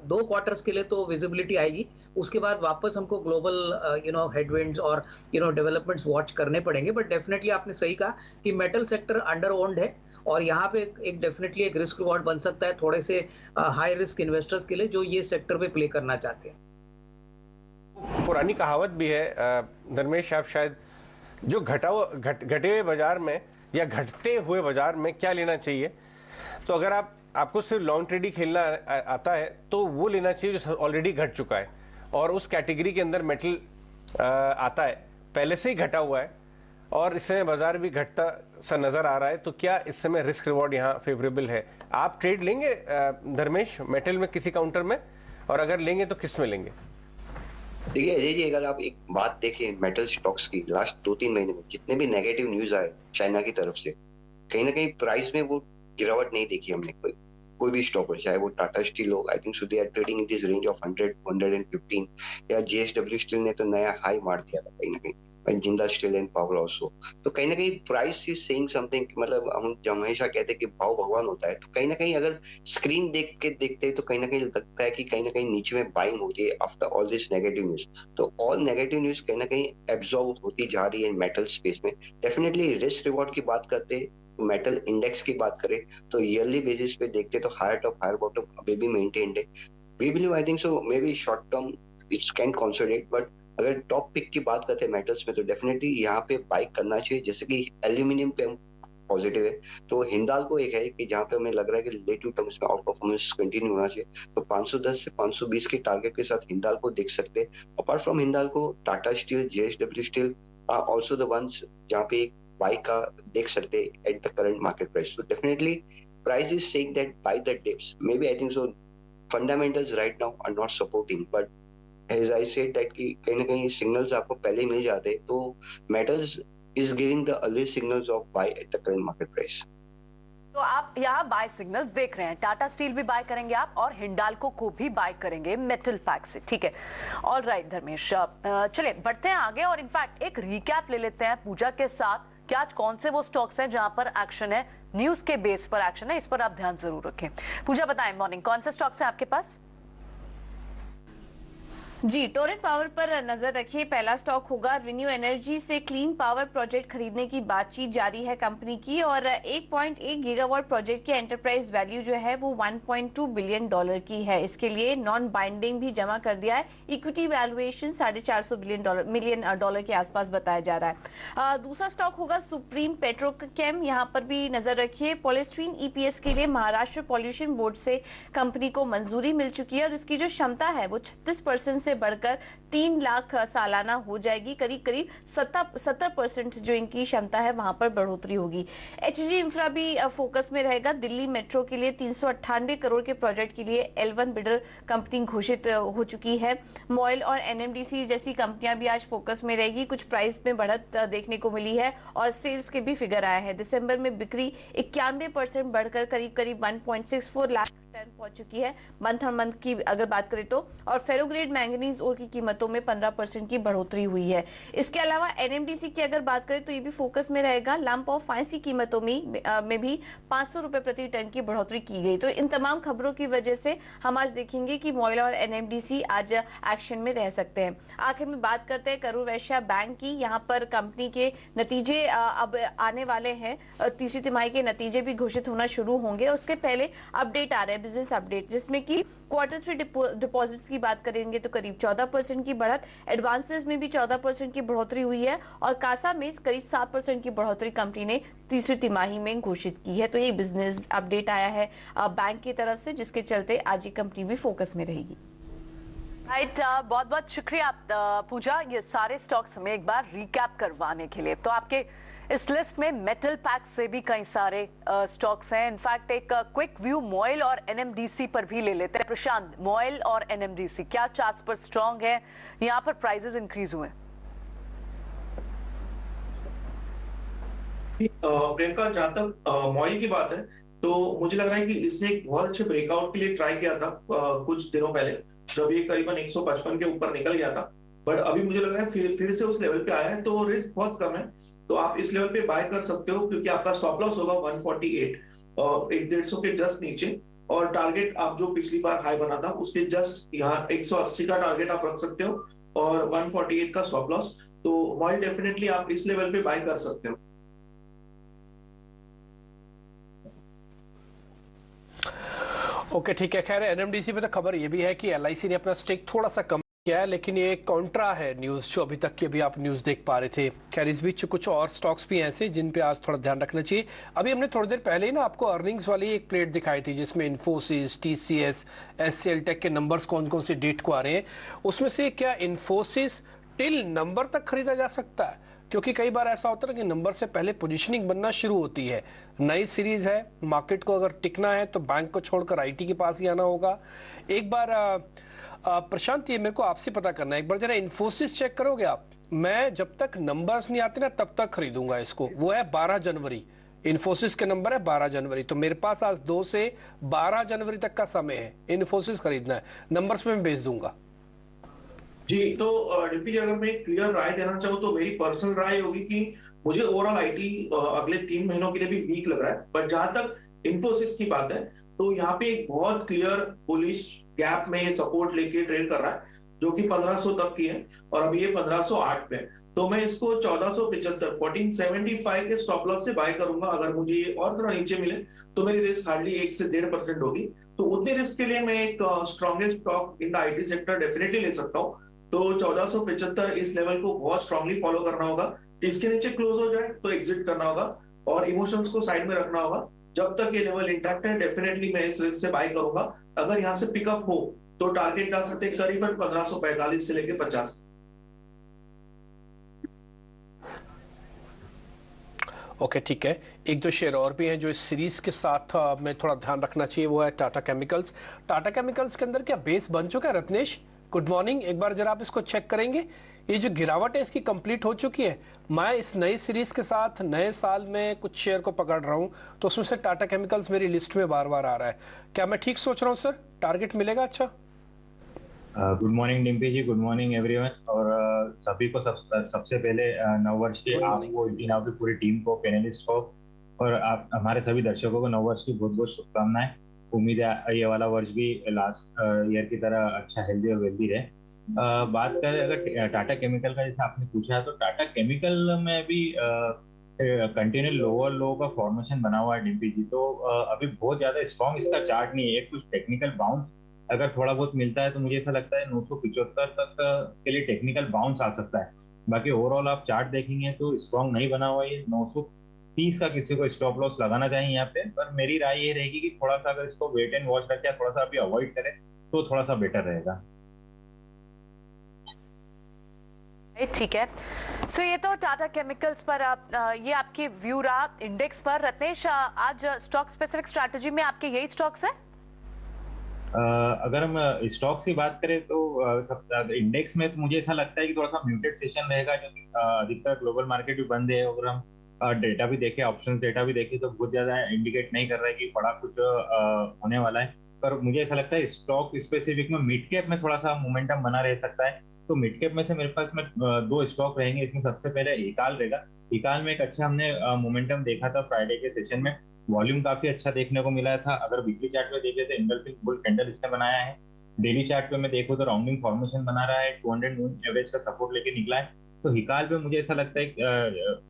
2 क्वार्टर्स के लिए तो विजिबिलिटी आएगी। उसके बाद वापस हमको ग्लोबल हेडविंड्स और डेवलपमेंट्स वॉच करने पड़ेंगे। बट डेफिनेटली आपने सही कहा कि मेटल सेक्टर अंडर ओन्ड है, और यहाँ पे एक डेफिनेटली एक रिस्क रिवॉर्ड बन सकता है थोड़े से हाई रिस्क इन्वेस्टर्स के लिए जो ये सेक्टर पे प्ले करना चाहते हैं। पुरानी कहावत भी है धर्मेश, आप शायद, जो घटे हुए बाजार में या घटते हुए बाजार में क्या लेना चाहिए, तो अगर आपको सिर्फ लॉन्ग ट्रेड ही खेलना आता है तो वो लेना चाहिए जो ऑलरेडी घट चुका है, और उस कैटेगरी के अंदर मेटल आता है, पहले से ही घटा हुआ है और इस समय बाजार भी घटता सा नजर आ रहा है। तो क्या इस समय रिस्क रिवॉर्ड यहाँ फेवरेबल है? आप ट्रेड लेंगे धर्मेश मेटल में किसी काउंटर में, और अगर लेंगे तो किस में लेंगे? देखिए अजय जी, अगर आप एक बात देखें मेटल स्टॉक्स की, लास्ट 2-3 महीने में जितने भी नेगेटिव न्यूज आए चाइना की तरफ से, कहीं ना कहीं प्राइस में वो गिरावट नहीं देखी हमने। कोई भी स्टॉक हो, चाहे वो टाटा स्टील हो, I think so they are trading in this range of 100-115, या जेएसडब्ल्यू स्टील ने तो नया हाई मार दिया था कहीं ना कहीं, जिंदा स्टील एंड पावर ऑल्सो। तो कहीं ना कहीं प्राइस इज सेइंग समथिंग, मतलब हम हमेशा कहते हैं कि भाव भगवान होता है, तो कहीं ना कहीं अगर स्क्रीन देख के देखते हैं तो कहीं ना कहीं लगता है कि कहीं ना कहीं नीचे में बाइंग होती है after all this negative news. तो ऑल नेगेटिव न्यूज कहीं ना कहीं एब्जॉर्ब होती जा रही है मेटल स्पेस में। डेफिनेटली रिस्क रिवॉर्ड की बात करते हैं, मेटल इंडेक्स की बात करें तो ईयरली बेसिस पे देखते तो हायर टॉप हायर बॉटम अभी भी मेंटेन्ड है। We believe, I think so may be short term it's can consolidate, but अगर टॉप पिक की बात करते हैं मेटल्स में तो डेफिनेटली यहाँ पे बाइक करना चाहिए। जैसे कि एल्यूमिनियम पे हम पॉजिटिव है, तो हिंडाल्को एक है कि जहाँ पे हमें लग रहा है कि रिलेटिव टर्म्स में आउट परफॉर्मेंस कंटिन्यू होना चाहिए, तो 510 से 520 के टारगेट के साथ हिंडाल्को देख सकते हैं। Apart from Hindalco, Tata Steel, JSW Steel are also the ones जहाँ पे एक बाइक का देख सकते हैं at the current market price. So definitely price is saying that buy the dips. Maybe I think so fundamentals right now are not supporting, but as I said that कि कहीं ना कहीं signals आपको पहले ही मिल जाते हैं, तो metals is giving the early signals of buy at the current market price. तो आप यहाँ बाय सिग्नल्स देख रहे हैं, टाटा स्टील भी बाय करेंगे आप और हिंडाल्को को भी बाय करेंगे मेटल पैक से, ठीक है? ऑल राइट धर्मेश, चलिए बढ़ते हैं आगे और इनफैक्ट एक रिकैप ले लेते हैं पूजा के साथ कि आज कौन से वो स्टॉक्स हैं जहां पर एक्शन है, न्यूज के बेस पर एक्शन है, इस पर आप ध्यान जरूर रखें। पूजा बताएं मॉर्निंग कौन से स्टॉक्स हैं आपके पास? जी, टोरेंट पावर पर नजर रखिए। पहला स्टॉक होगा रिन्यू एनर्जी से क्लीन पावर प्रोजेक्ट खरीदने की बातचीत जारी है कंपनी की, और 1.1 गीगावाट प्रोजेक्ट की एंटरप्राइज वैल्यू जो है वो $1.2 बिलियन की है। इसके लिए नॉन बाइंडिंग भी जमा कर दिया है। इक्विटी वैल्यूएशन $450 मिलियन के आसपास बताया जा रहा है। दूसरा स्टॉक होगा सुप्रीम पेट्रोकेम। यहाँ पर भी नजर रखिए। पॉलीस्टीरीन ईपीएस के लिए महाराष्ट्र पॉल्यूशन बोर्ड से कंपनी को मंजूरी मिल चुकी है और इसकी जो क्षमता है वो 36% से बढ़कर 3 लाख सालाना हो जाएगी। करीब करीब 70% जो इनकी क्षमता है वहां पर बढ़ोतरी होगी। एचजी इंफ्रा भी फोकस में रहेगा। दिल्ली मेट्रो के लिए 398 करोड़ के प्रोजेक्ट के लिए L1 बिडर कंपनी घोषित हो चुकी है। मॉयल और एनएमडीसी जैसी कंपनियां भी आज फोकस में रहेगी। कुछ प्राइस में बढ़त देखने को मिली है और सेल्स के भी फिगर आया है। दिसंबर में बिक्री 91% बढ़कर करीब करीब 1.64 लाख टन पहुंच चुकी है मंथ ऑन मंथ की अगर बात करें तो। और फेरोग्रेड मैंगनीज ओर की कीमतों में 15% की बढ़ोतरी हुई है। इसके अलावा एनएमडीसी की अगर बात करें तो ये भी फोकस में रहेगा। लंप ऑफ फाइंस की कीमतों में भी 500 रुपए प्रति टन की बढ़ोतरी की गई। तो इन तमाम खबरों की वजह से हम आज देखेंगे कि मॉयल और एनएमडीसी आज एक्शन में रह सकते हैं। आखिर में बात करते हैं करूर वैश्य बैंक की। यहाँ पर कंपनी के नतीजे अब आने वाले हैं। तीसरी तिमाही के नतीजे भी घोषित होना शुरू होंगे। उसके पहले अपडेट आ रहे हैं, बिजनेस अपडेट, जिसमें कि Q3 डिपॉजिट्स की बात करेंगे तो करीब 14% की बढ़त, एडवांसेस में भी 14% की बढ़ोतरी हुई है और कासा में करीब 7% की बढ़ोतरी कंपनी ने तीसरी तिमाही में घोषित की है। तो ये बिजनेस अपडेट आया है बैंक की तरफ से, जिसके चलते आज ये कंपनी भी फोकस में रहेगी। राइट, बहुत बहुत शुक्रिया पूजा ये सारे स्टॉक्स हमें एक बार रिकैप करवाने के लिए। तो आपके इस लिस्ट में मेटल पैक्स से भी कई सारे स्टॉक्स हैं। इनफैक्ट एक क्विक व्यू मॉयल और एनएमडीसी पर भी ले लेते हैं। प्रशांत, मॉयल और एनएमडीसी क्या चार्ट्स पर स्ट्रॉन्ग है? यहाँ पर प्राइसेस इंक्रीज हुए। प्रियंका, जहां तक मॉयल की बात है तो मुझे लग रहा है कि इसने एक बहुत अच्छे ब्रेकआउट के लिए ट्राई किया था कुछ दिनों पहले, जब ये करीबन 155 के ऊपर निकल गया था। बट अभी मुझे लग रहा है फिर से उस लेवल पे आया है, तो रिस्क बहुत कम है। तो आप इस लेवल पे बाय कर सकते हो, क्योंकि आपका स्टॉप लॉस होगा 148 और 150 के जस्ट नीचे, और टारगेट आप जो पिछली बार हाई बना था उसके जस्ट यहाँ 180 का टारगेट आप रख सकते हो और 148 का स्टॉप लॉस। तो मॉयल डेफिनेटली आप इस लेवल पे बाय कर सकते हो। ओके, ठीक है। खैर, एनएमडीसी पे तो खबर ये भी है कि एलआईसी ने अपना स्टेक थोड़ा सा कम किया है, लेकिन ये कॉन्ट्रा है न्यूज़ जो अभी तक की अभी आप न्यूज़ देख पा रहे थे। खैर, इस बीच कुछ और स्टॉक्स भी ऐसे जिन पे आज थोड़ा ध्यान रखना चाहिए। अभी हमने थोड़ी देर पहले ही ना आपको अर्निंग्स वाली एक प्लेट दिखाई थी, जिसमें इन्फोसिस, टीसीएस, एचसीएल टेक के नंबर्स कौन कौन से डेट को आ रहे हैं। उसमें से क्या इन्फोसिस टिल नंबर तक खरीदा जा सकता है? क्योंकि कई बार ऐसा होता है कि नंबर से पहले पोजीशनिंग बनना शुरू होती है। नई सीरीज है, मार्केट को अगर टिकना है तो बैंक को छोड़कर आईटी के पास ही आना होगा। एक बार प्रशांत, ये मेरे को आपसे पता करना है, एक बार जरा इन्फोसिस चेक करोगे आप? मैं जब तक नंबर्स नहीं आते ना तब तक खरीदूंगा इसको। वो है 12 जनवरी, इन्फोसिस के नंबर है 12 जनवरी। तो मेरे पास आज 2 से 12 जनवरी तक का समय है, इन्फोसिस खरीदना है। नंबर्स में मैं भेज दूंगा। जी, तो डिम्पी जी, अगर मैं एक क्लियर राय देना चाहूँ तो मेरी पर्सनल राय होगी कि मुझे ओवरऑल आईटी अगले 3 महीनों के लिए भी वीक लग रहा है। पर जहां तक इन्फोसिस की बात है तो यहाँ पे एक बहुत क्लियर बुलिश गैप में सपोर्ट लेके ट्रेड कर रहा है, जो कि 1500 तक की है और अभी ये 1508 पे है। तो मैं इसको 1475 1475 के स्टॉप लॉस से बाय करूंगा। अगर मुझे ये और थोड़ा नीचे मिले तो मेरी रिस्क हार्डली 1 से 1.5% होगी। तो उतने रिस्क के लिए मैं एक strongest stock in the IT sector definitely ले सकता हूँ। तो 1475 इस लेवल को बहुत स्ट्रांगली फॉलो करना होगा। इसके नीचे क्लोज हो जाए तो एग्जिट करना होगा और इमोशंस को साइड में रखना होगा। जब तक ये लेवल इंटैक्ट है डेफिनेटली मैं इस रिस्क से बाय करूंगा। अगर यहाँ से पिकअप हो तो टारगेट जा सकते हैं करीबन 1545 से लेके 50। ओके, ठीक है। एक दो शेयर और भी हैं जो इस सीरीज के साथ में थोड़ा ध्यान रखना चाहिए, वो है टाटा केमिकल्स। टाटा केमिकल्स के अंदर क्या बेस बन चुका है? Ratnesh, good morning. एक बार जरा आप इसको चेक करेंगे। ये जो गिरावट है इसकी कंप्लीट हो चुकी है। मैं इस नई सीरीज के साथ नए साल में कुछ शेयर को पकड़ रहा हूं, तो उसमें से टाटा केमिकल्स मेरी लिस्ट में बार बार आ रहा है। क्या मैं ठीक सोच रहा हूं सर? टारगेट मिलेगा? अच्छा, गुड मॉर्निंग डिम्पी जी, गुड मॉर्निंग एवरीवन। और सभी को सबसे पहले नववर्ष के आपको, की पूरी टीम को, पैनलिस्ट को और आप हमारे सभी दर्शकों को नववर्ष की बहुत बहुत शुभकामनाएं। उम्मीद है ये वाला वर्ष भी लास्ट ईयर की तरह अच्छा हेल्दी और वेल्दी रहे। बात करें अगर टाटा केमिकल का, जैसे आपने पूछा, तो टाटा केमिकल में भी कंटिन्यू लोअर लो का फॉर्मेशन बना हुआ है डिम्पी जी। तो अभी बहुत ज्यादा स्ट्रॉन्ग इसका चार्ट नहीं है। कुछ टेक्निकल बाउंस अगर थोड़ा बहुत मिलता है तो मुझे ऐसा लगता है 975 तक के लिए टेक्निकल बाउंस आ सकता है। बाकी ओवरऑल आप चार्ट देखेंगे तो स्ट्रॉन्ग नहीं बना हुआ है। 930 का किसी को स्टॉप लॉस लगाना चाहिए यहाँ पे, पर मेरी राय ये रहेगी कि थोड़ा सा अगर इसको वेट एंड वॉच रखे, थोड़ा सा अभी अवॉइड करें तो थोड़ा सा बेटर रहेगा। ठीक है, सो ये तो टाटा केमिकल्स पर ये आपकी व्यू रहा इंडेक्स पर। रत्नेश, आज स्टॉक स्पेसिफिक स्ट्रैटेजी में आपके यही स्टॉक्स हैं? अगर हम स्टॉक्स की बात करें तो इंडेक्स में तो मुझे ऐसा लगता है कि थोड़ा सा म्यूटेड सेशन रहेगा, क्योंकि अधिकतर ग्लोबल मार्केट भी बंद है। अगर हम डेटा भी देखें, ऑप्शन डेटा भी देखें, तो बहुत ज्यादा इंडिकेट नहीं कर रहा है कि बड़ा कुछ होने वाला है। पर मुझे ऐसा लगता है स्टॉक स्पेसिफिक में मिड कैप में थोड़ा सा मोमेंटम बना रह सकता है। तो मिड कैप में से मेरे पास में 2 स्टॉक रहेंगे। इसमें सबसे पहले इकाल रहेगा। इकाल में एक अच्छा हमने मोमेंटम देखा था फ्राइडे के सेशन में, वॉल्यूम काफी अच्छा देखने को मिला था। अगर वीकली चार्ट में देखे तो इंगल्फिंग बुल कैंडल इसने बनाया है। डेली चार्ट पे मैं देखूं तो राउंडिंग फॉर्मेशन बना रहा है, 200 मूविंग एवरेज का सपोर्ट लेके निकला है। तो हिकाल पे मुझे ऐसा लगता है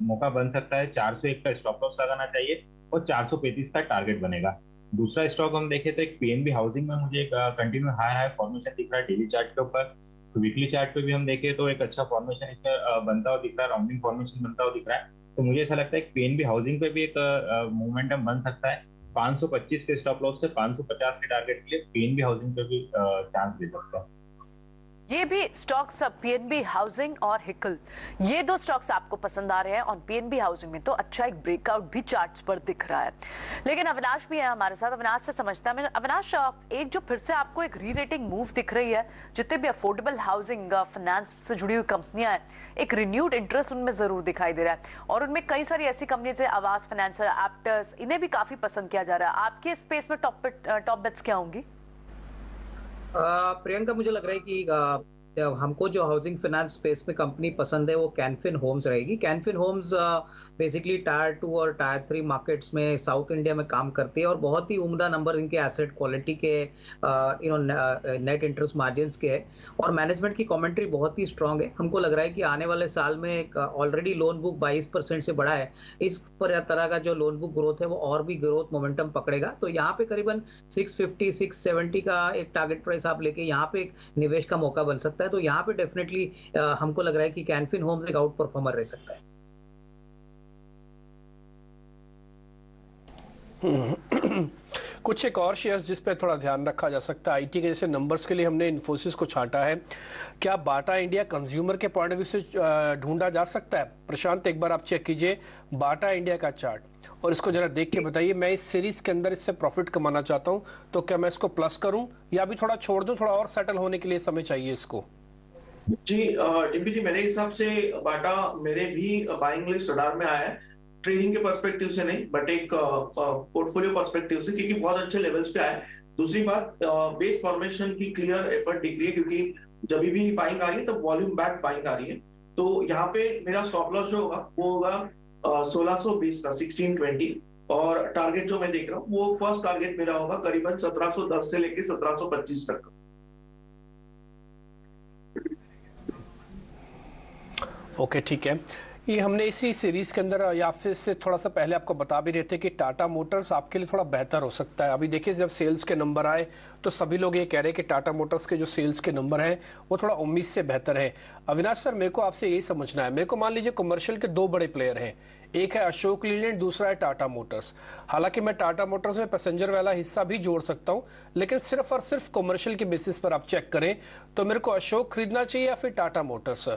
मौका बन सकता है। 401 का स्टॉप लॉस लगाना चाहिए और 435 का टारगेट बनेगा। दूसरा स्टॉक हम देखें तो एक पीएनबी हाउसिंग में मुझे एक कंटिन्यू हाई फॉर्मेशन दिख रहा है डेली चार्ट के ऊपर। वीकली चार्ट पे भी हम देखें तो एक अच्छा फॉर्मेशन इसमें बनता हुआ दिख रहा है, राउंडिंग फॉर्मेशन बनता हुआ दिख रहा है। तो मुझे ऐसा लगता है कि पीएनबी हाउसिंग पे भी एक मोमेंटम बन सकता है। 525 के स्टॉप लॉस से 550 के टारगेट के लिए पीएनबी हाउसिंग पे भी चांस दे सकता है। ये भी स्टॉक्स पीएनबी हाउसिंग और हिकल, ये 2 स्टॉक्स आपको पसंद आ रहे हैं। और पीएनबी हाउसिंग में तो अच्छा एक ब्रेकआउट भी चार्ट्स पर दिख रहा है। लेकिन अविनाश भी है हमारे साथ, अविनाश से समझता है। अविनाश, एक जो फिर से आपको एक री रेटिंग मूव दिख रही है, जितने भी अफोर्डेबल हाउसिंग फाइनेंस से जुड़ी हुई कंपनियां हैं, एक रिन्यूड इंटरेस्ट उनमें जरूर दिखाई दे रहा है। और उनमें कई सारी ऐसी कंपनीज है, आवास फाइनेंस, एप्टस, इन्हें भी काफी पसंद किया जा रहा है। आपके स्पेस में टॉप बेट्स क्या होंगी? प्रियंका, मुझे लग रहा है कि हमको जो हाउसिंग फाइनेंस स्पेस में कंपनी पसंद है वो कैनफिन होम्स रहेगी। कैनफिन होम्स बेसिकली टायर 2 और टायर 3 मार्केट्स में साउथ इंडिया में काम करती है और बहुत ही उम्दा नंबर इनके एसेट क्वालिटी के नेट इंटरेस्ट मार्जिन्स के है। और मैनेजमेंट की कमेंट्री बहुत ही स्ट्रांग है। हमको लग रहा है कि आने वाले साल में एक ऑलरेडी लोन बुक 22% से बढ़ा है। इस तरह का जो लोन बुक ग्रोथ है वो और भी ग्रोथ मोमेंटम पकड़ेगा। तो यहाँ पे करीबन 650-670 का एक टारगेट प्राइस आप लेके यहाँ पे एक निवेश का मौका बन सकता है। तो यहाँ पे डेफिनेटली हमको लग रहा है कि कैनफिन होम्स एक आउट परफॉर्मर रह सकता है। कुछ एक और शेयर्स जिस पे थोड़ा ध्यान रखा जा सकता है, आईटी के जैसे नंबर्स के लिए हमने इन्फोसिस को छांटा है। क्या बाटा इंडिया कंज्यूमर के पॉइंट ऑफ व्यू से ढूंढा जा सकता है? प्रशांत, एक बार आप चेक कीजिए बाटा इंडिया का चार्ट और इसको जरा देख के बताइए। मैं इस सीरीज के अंदर इससे प्रॉफिट कमाना चाहता हूं, तो क्या मैं इसको प्लस करूं या भी थोड़ा छोड़ दूं? थोड़ा और सेटल होने के लिए समय चाहिए इसको। जी डिम्पी जी, मेरे हिसाब से बाटा मेरे भी बाइंग लिस्ट रडार में आया है। ट्रेडिंग के पर्सपेक्टिव से नहीं, बट एक पोर्टफोलियो पर्सपेक्टिव से, क्योंकि बहुत अच्छे लेवल्स पे आए। दूसरी बात, बेस फॉर्मेशन की क्लियर एफर्ट दिख रही है, क्योंकि जब भी बाइंग आ रही है तब वॉल्यूम बैक बाइंग आ रही है। तो यहाँ पे मेरा स्टॉप लॉस जो होगा वो होगा 1620 का 1620, और टारगेट जो मैं देख रहा हूँ वो फर्स्ट टारगेट मेरा होगा करीबन 1710 से लेके 1725 तक। ओके, ठीक है। ये हमने इसी सीरीज के अंदर या फिर से थोड़ा सा पहले आपको बता भी रहे थे कि टाटा मोटर्स आपके लिए थोड़ा बेहतर हो सकता है। अभी देखिए, जब सेल्स के नंबर आए तो सभी लोग ये कह रहे हैं कि टाटा मोटर्स के जो सेल्स के नंबर हैं वो थोड़ा उम्मीद से बेहतर है। अविनाश सर, मेरे को आपसे यही समझना है। मेरे को मान लीजिए कमर्शियल के 2 बड़े प्लेयर हैं, एक है अशोक लीलैंड, दूसरा है टाटा मोटर्स। हालांकि मैं टाटा मोटर्स में पैसेंजर वाला हिस्सा भी जोड़ सकता हूं, लेकिन सिर्फ और सिर्फ कमर्शियल के बेसिस पर आप चेक करें तो मेरे को अशोक खरीदना चाहिए या फिर टाटा मोटर्स?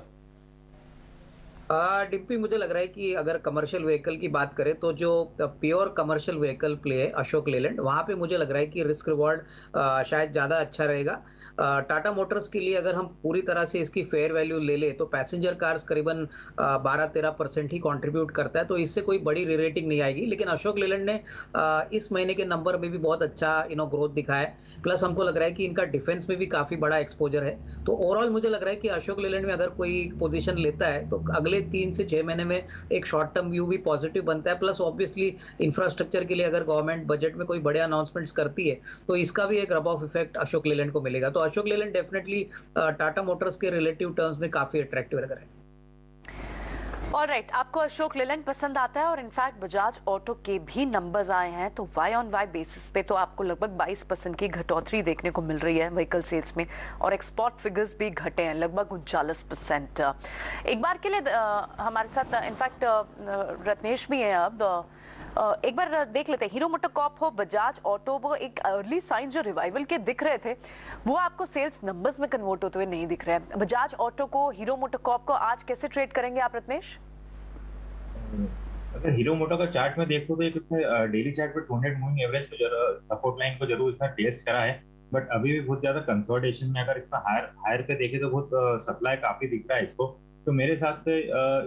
सर डिम्पी, मुझे लग रहा है कि अगर कमर्शियल व्हीकल की बात करें तो जो प्योर कमर्शियल व्हीकल प्ले है अशोक लेलैंड, वहां पे मुझे लग रहा है कि रिस्क रिवॉर्ड शायद ज़्यादा अच्छा रहेगा। टाटा मोटर्स के लिए अगर हम पूरी तरह से इसकी फेयर वैल्यू ले ले तो पैसेंजर कार्स करीबन 12-13% ही कंट्रीब्यूट करता है, तो इससे कोई बड़ी रेटिंग नहीं आएगी। लेकिन अशोक लेलैंड ने इस महीने के नंबर में भी बहुत अच्छा ग्रोथ दिखाया है। प्लस हमको लग रहा है कि इनका डिफेंस में भी काफी बड़ा एक्सपोजर है। तो ओवरऑल मुझे लग रहा है कि अशोक लेलैंड में अगर कोई पोजीशन लेता है तो अगले 3 से 6 महीने में एक शॉर्ट टर्म व्यू भी पॉजिटिव बनता है। प्लस ऑब्वियसली इंफ्रास्ट्रक्चर के लिए अगर गवर्नमेंट बजट में कोई बड़े अनाउंसमेंट्स करती है तो इसका भी एक rub off effect Ashok Leyland को मिलेगा। तो अशोक लेलैंड डेफिनेटली टाटा मोटर्स के रिलेटिव टर्म्स में काफी अट्रैक्टिव लग रहा है। ऑलराइट, आपको अशोक लेलैंड पसंद आता है और इनफैक्ट बजाज ऑटो के भी नंबर्स आए हैं तो वाई ऑन वाई बेसिस पे तो आपको लगभग 22% की घटोतरी देखने को मिल रही है व्हीकल सेल्स में, और एक्सपोर्ट फिगर्स भी घटे हैं लगभग 39%। एक बार के लिए हमारे साथ इनफैक्ट रत्नेश भी है। अब एक बार देख लेते हैं, हीरो मोटोकॉर्प हो, बजाज ऑटो, वो एक अर्ली साइंस जो रिवाइवल के दिख रहे थे वो आपको सेल्स नंबर्स में कन्वर्ट होते हुए नहीं दिख रहे हैं। बजाज ऑटो को, हीरो मोटोकॉर्प को आज कैसे ट्रेड करेंगे आप रत्नेश? अगर हीरो मोटो का चार्ट में देखो तो इसमें डेली चार्ट पे 200 मूविंग एवरेज को सपोर्ट लाइन को जरूर इसमें टेस्ट करा है, बट अभी भी बहुत ज्यादा कंसोलिडेशन में, अगर इसका हायर पे देखे तो बहुत सप्लाई काफी दिख रहा है इसको। तो मेरे हिसाब से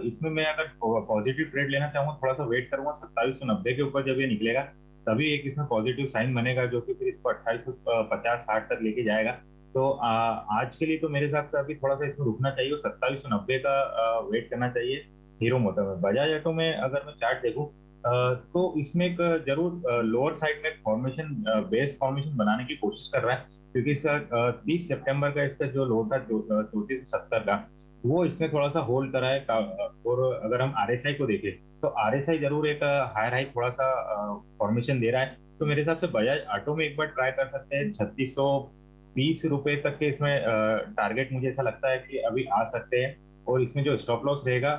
इसमें मैं अगर पॉजिटिव ट्रेड लेना चाहूँगा, थोड़ा सा वेट करूंगा 2790 के ऊपर जब ये निकलेगा तभी एक इसमें पॉजिटिव साइन बनेगा जो कि फिर इसको 2850-60 तक लेके जाएगा। तो आज के लिए तो मेरे हिसाब से अभी थोड़ा सा इसमें रुकना चाहिए, 2790 का वेट करना चाहिए हीरो मोटर में। बजाज ऑटो में अगर मैं चार्ट देखूं तो इसमें एक जरूर लोअर साइड में फॉर्मेशन, बेस फॉर्मेशन बनाने की कोशिश कर रहा है, क्योंकि इसका 30 सितंबर का इसका जो लो था 3470 का, वो इसने थोड़ा सा होल्ड करा है। और अगर हम आरएसआई को देखें तो आरएसआई जरूर एक हायर हाई थोड़ा सा फॉर्मेशन दे रहा है। तो मेरे हिसाब से बजाज ऑटो में एक बार ट्राई कर सकते हैं। 3620 रुपए तक के इसमें टारगेट मुझे ऐसा लगता है कि अभी आ सकते हैं, और इसमें जो स्टॉप लॉस रहेगा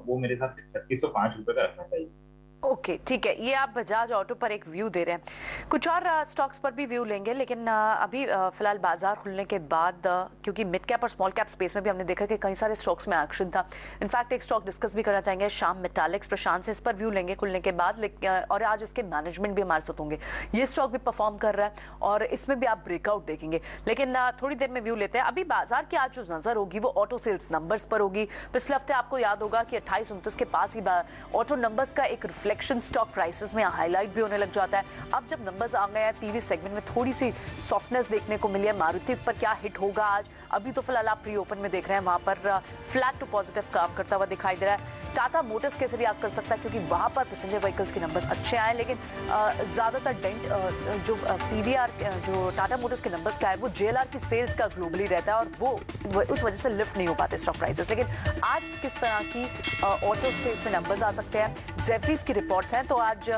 वो मेरे हिसाब से 3605 रुपए का रखना चाहिए। ओके, ठीक है, ये आप बजाज ऑटो पर एक व्यू दे रहे हैं। कुछ और स्टॉक्स पर भी व्यू लेंगे, लेकिन अभी फिलहाल बाजार खुलने के बाद क्योंकि मिड कैप और स्मॉल कैप स्पेस में भी हमने देखा कि कई सारे स्टॉक्स में एक्शन था। इनफैक्ट एक स्टॉक डिस्कस भी करना चाहेंगे, श्याम मेटालिक्स, प्रशांत से इस पर व्यू लेंगे खुलने के बाद। और आज इसके मैनेजमेंट भी हमारे साथ होंगे। ये स्टॉक भी परफॉर्म कर रहा है और इसमें भी आप ब्रेकआउट देखेंगे, लेकिन थोड़ी देर में व्यू लेते हैं। अभी बाजार की आज जो नजर होगी वो ऑटो सेल्स नंबर्स पर होगी। पिछले हफ्ते आपको याद होगा कि 28-29 के पास ही ऑटो नंबर्स का एक रिफ्लेक्शन स्टॉक प्राइसेस में हाईलाइट भी होने लग जाता है। अब जब नंबर्स आ गए हैं, पीवी सेगमेंट में थोड़ी सी सॉफ्टनेस देखने को मिली है। मारुति पर क्या हिट होगा आज, अभी तो फिलहाल आप प्री ओपन में देख रहे हैं, वहां पर फ्लैट टू पॉजिटिव काम करता हुआ दिखाई दे रहा है। टाटा मोटर्स कैसे रिएक्ट कर सकता है, क्योंकि वहां पर पैसेंजर व्हीकल्स के नंबर्स अच्छे आए, लेकिन ज्यादातर डेंट जो पीवीआर जो टाटा मोटर्स के नंबर्स का है वो जेएलआर की सेल्स का ग्लोबली रहता है और वो उस वजह से लिफ्ट नहीं हो पाते स्टॉक प्राइसेस। लेकिन आज किस तरह की ऑटो स्पेस में नंबर्स आ सकते हैं, जेफरीज की रिपोर्ट्स हैं, तो आज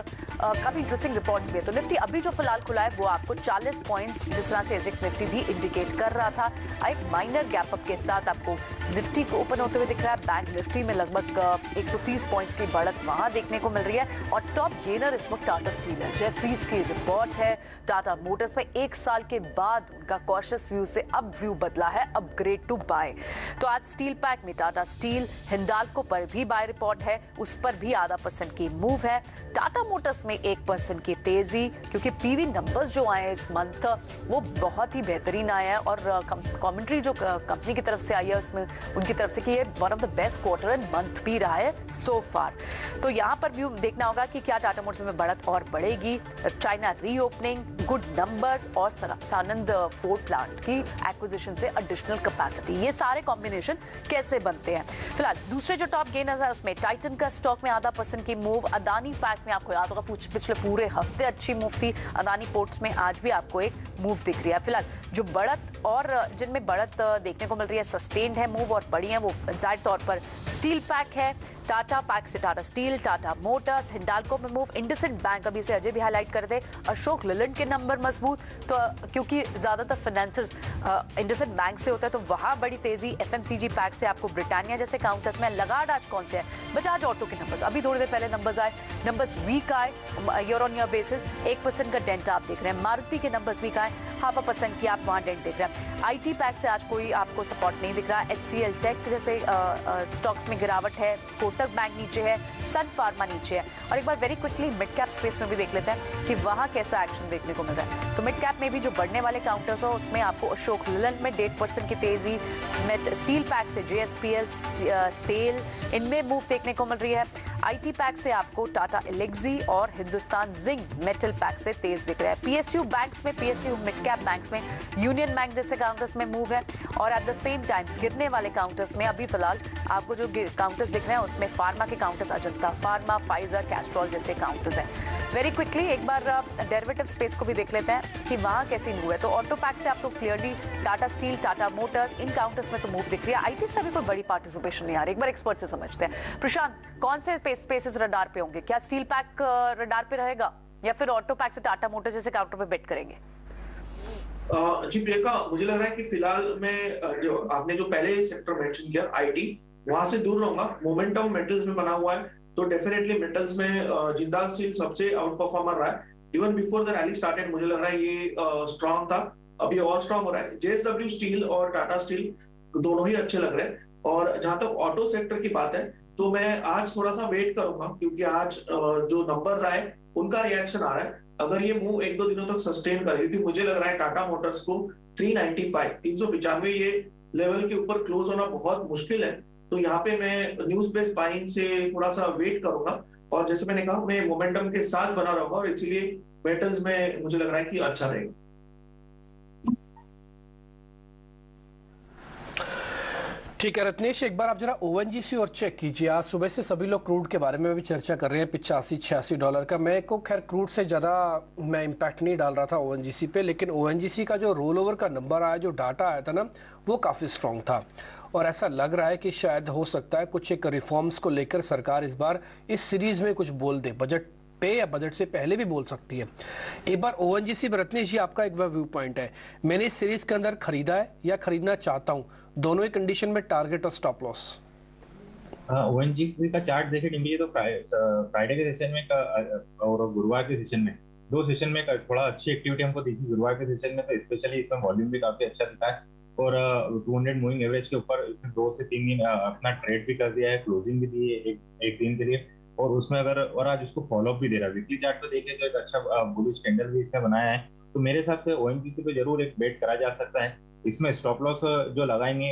काफी इंटरेस्टिंग रिपोर्ट्स भी है। तो निफ्टी अभी जो फिलहाल खुला है वो आपको 40 पॉइंट्स, जिस तरह से एजेक्स निफ्टी भी इंडिकेट कर रहा था, एक माइनर गैप अप के साथ आपको निफ्टी को ओपन होते हुए दिख रहा है। बैंक निफ्टी में लगभग 130 पॉइंट्स की बढ़त वहां देखने को मिल रही है और टॉप गेनर इस वक्त टाटा स्टील है। जेफरीज की रिपोर्ट है, टाटा मोटर्स में 1 साल के बाद उनका कॉशियस व्यू से अब व्यू बदला है, अपग्रेड टू बाय। तो आज स्टील पैक में टाटा स्टील, हिंडाल्को पर भी बाय रिपोर्ट है, उस पर भी आधा % की मूव है। टाटा मोटर्स में 1% की तेजी, क्योंकि पीवी नंबर्स जो आए इस मंथ वो बहुत ही बेहतरीन आए हैं और कमेंट्री जो कंपनी की तरफ से आई है उसमें उनकी तरफ से कि ये one of the best quarter and month भी रहा है सो फार। तो यहाँ पर व्यू देखना होगा कि क्या टाटा मोटर्स में बढ़त और बढ़ेगी। चाइना रीओपनिंग, गुड नंबर और सानंद फोर्ड प्लांट की एक्विजिशन से एडिशनल कैपेसिटी, ये सारे कॉम्बिनेशन कैसे बनते हैं। फिलहाल दूसरे जो टॉप गेनर्स है उसमें टाइटन का स्टॉक में आधा % की मूव, अदानी पैक में आपको याद होगा पिछले पूरे हफ्ते अच्छी मूव थी, अदानी पोर्ट्स में आज भी आपको एक मूव दिख रही है। फिलहाल जो बढ़त और जिनमें बढ़त देखने को मिल रही है, सस्टेन्ड है मूव और बड़ी है, वो जाहिर तौर पर स्टील पैक है, टाटा पैक से टाटा स्टील, टाटा मोटर्स, हिंडाल्को में मूव, इंडसइंड बैंक अभी से अजय भी हाईलाइट कर दे, अशोक लेलैंड के नंबर मजबूत, तो क्योंकि ज्यादातर फाइनेंसर्स इंडसइंड बैंक से होता है तो वहां बड़ी तेजी। एफएमसीजी पैक से आपको ब्रिटानिया जैसे काउंटर्स में लगाड आज कौन से है, बजाज ऑटो के नंबर्स अभी थोड़ी देर पहले नंबर्स आए, नंबर्स वीक आए ईयर ऑन ईयर बेसिस, 1% का डेंट आप देख रहे हैं। मारुति के नंबर्स वीक आए, 0.5% की आप वहां डेंट देख रहे हैं। आईटी पैक से आज कोई आपको सपोर्ट नहीं दिख रहा। HCL टेक जैसे स्टॉक्स में गिरावट है, कोटक बैंक नीचे है, सन फार्मा नीचे है। और एक बार very quickly mid cap space में भी देख लेते हैं कि वहां कैसा एक्शन देखने को मिल रहा है। तो मिड कैप में भी जो बढ़ने वाले काउंटर्स हो उसमें आपको अशोक लेलैंड में 1.5% की तेजी, मेट स्टील पैक से JSPL, सेल, इनमें मूव देखने को मिल रही है। आईटी पैक से आपको टाटा एलेक्सी और हिंदुस्तान जिंक मेटल पैक से तेज दिख रहा है। PSU बैंक्स में, PSU मिड कैप बैंक्स में यूनियन बैंक जैसे काउंटर्स में मूव है। और एट द सेम टाइम गिरने वाले काउंटर्स में अभी फिलहाल आपको जो काउंटर्स दिख रहे हैं उसमें फार्मा के counters, Ajanta pharma, Pfizer, Castrol जैसे काउंटर्स हैं। वेरी क्विकली एक बार डेरिवेटिव स्पेस को भी देख लेते हैं कि वहां कैसी मूव है। तो ऑटो पैक से आपको clearly Tata steel, Tata motors, इन काउंटर्स में तो मूव दिख रही है। आईटी से भी कोई बड़ी पार्टिसिपेशन नहीं आ रही। एक बार एक्सपर्ट से समझते हैं। प्रशांत, कौन से स्पेसेस रडार पे होंगे? क्या स्टील पैक रडार पे रहेगा या फिर ऑटो पैक से टाटा मोटर्स जैसे काउंटर पे बेट करेंगे? जी प्रियंका, मुझे लग रहा है कि फिलहाल मैं जो आपने जो पहले सेक्टर मेंशन किया आईटी, वहां से दूर रहूंगा। मोमेंटम मेटल्स में बना हुआ है तो डेफिनेटली मेटल्स में जिंदाल स्टील सबसे आउट परफॉर्मर रहा है। Even before the rally started मुझे लग रहा है ये स्ट्रांग था, अभी और स्ट्रांग हो रहा है। JSW स्टील और टाटा स्टील दोनों ही अच्छे लग रहे हैं। और जहां तक ऑटो सेक्टर की बात है तो मैं आज थोड़ा सा वेट करूंगा, क्योंकि आज जो नंबर्स आए उनका रिएक्शन आ रहा है। अगर ये मूव 1-2 दिनों तक सस्टेन करेगी, क्योंकि मुझे लग रहा है टाटा मोटर्स को 395 ये लेवल के ऊपर क्लोज होना बहुत मुश्किल है। तो यहाँ पे मैं न्यूज बेस्ड बाइंग से थोड़ा सा वेट करूंगा। और जैसे मैंने कहा, मैं मोमेंटम के साथ बना रहूंगा और इसीलिए मेटल्स में मुझे लग रहा है कि अच्छा रहेगा। ठीक है रत्नेश, एक बार आप जरा ONGC और चेक कीजिए। आज सुबह से सभी लोग क्रूड के बारे में भी चर्चा कर रहे हैं, $85-86 का। मैं को खैर क्रूड से ज़्यादा मैं इम्पैक्ट नहीं डाल रहा था ONGC पे, लेकिन ONGC का जो रोल ओवर का नंबर आया, जो डाटा आया था ना, वो काफ़ी स्ट्रॉन्ग था। और ऐसा लग रहा है कि शायद हो सकता है कुछ एक रिफॉर्म्स को लेकर सरकार इस बार इस सीरीज में कुछ बोल दे, बजट पे या बजट से पहले भी बोल सकती है। एक बार ONGC में रत्नेश जी आपका एक व्यू पॉइंट है। मैंने इस सीरीज के अंदर खरीदा है या खरीदना चाहता हूँ, दोनों ही कंडीशन में टारगेट और स्टॉप लॉस। ONGC का चार्ट देखे टीम, तो फ्राइडे के सेशन में और गुरुवार के सेशन में, 2 सेशन में थोड़ा अच्छी एक्टिविटी हमको दिखी। गुरुवार के सेशन में तो स्पेशली इसमें वॉल्यूम भी काफी अच्छा दिखा है और 200 मूविंग एवरेज के ऊपर इसने 2 से 3 दिन अपना ट्रेड भी कर दिया है, क्लोजिंग भी दी है एक दिन के लिए। और उसमें अगर और आज उसको फॉलोअप भी दे रहा है। वीकली चार्ट तो देखें तो एक अच्छा बुलिश कैंडल भी इसने बनाया है। तो मेरे हिसाब से ONGC पे जरूर एक बेट करा जा सकता है। इसमें स्टॉप लॉस जो लगाएंगे,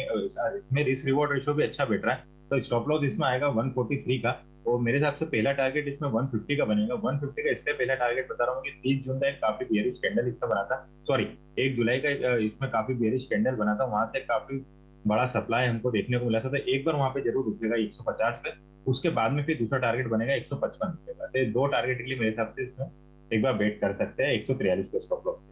इसमें रिस्क रिवॉर्ड रेशियो भी अच्छा बैठ रहा है, तो स्टॉप लॉस इसमें आएगा 143 का। और मेरे हिसाब से पहला टारगेट इसमें 150 का बनेगा। 150 का इससे पहला टारगेट बता रहा हूँ कि 30 जून का एक काफी बेयरिश कैंडल इसका बना था, 1 जुलाई का इसमें काफी बेयरिश कैंडल बना था। वहां से काफी बड़ा सप्लाई हमको देखने को मिला था। तो एक बार वहां पे जरूर रुकेगा 150 पे, उसके बाद में फिर दूसरा टारगेट बनेगा 155 का। तो 2 टारगेट के लिए मेरे हिसाब से इसमें एक बार वेट कर सकते हैं 143 के स्टॉप लॉस।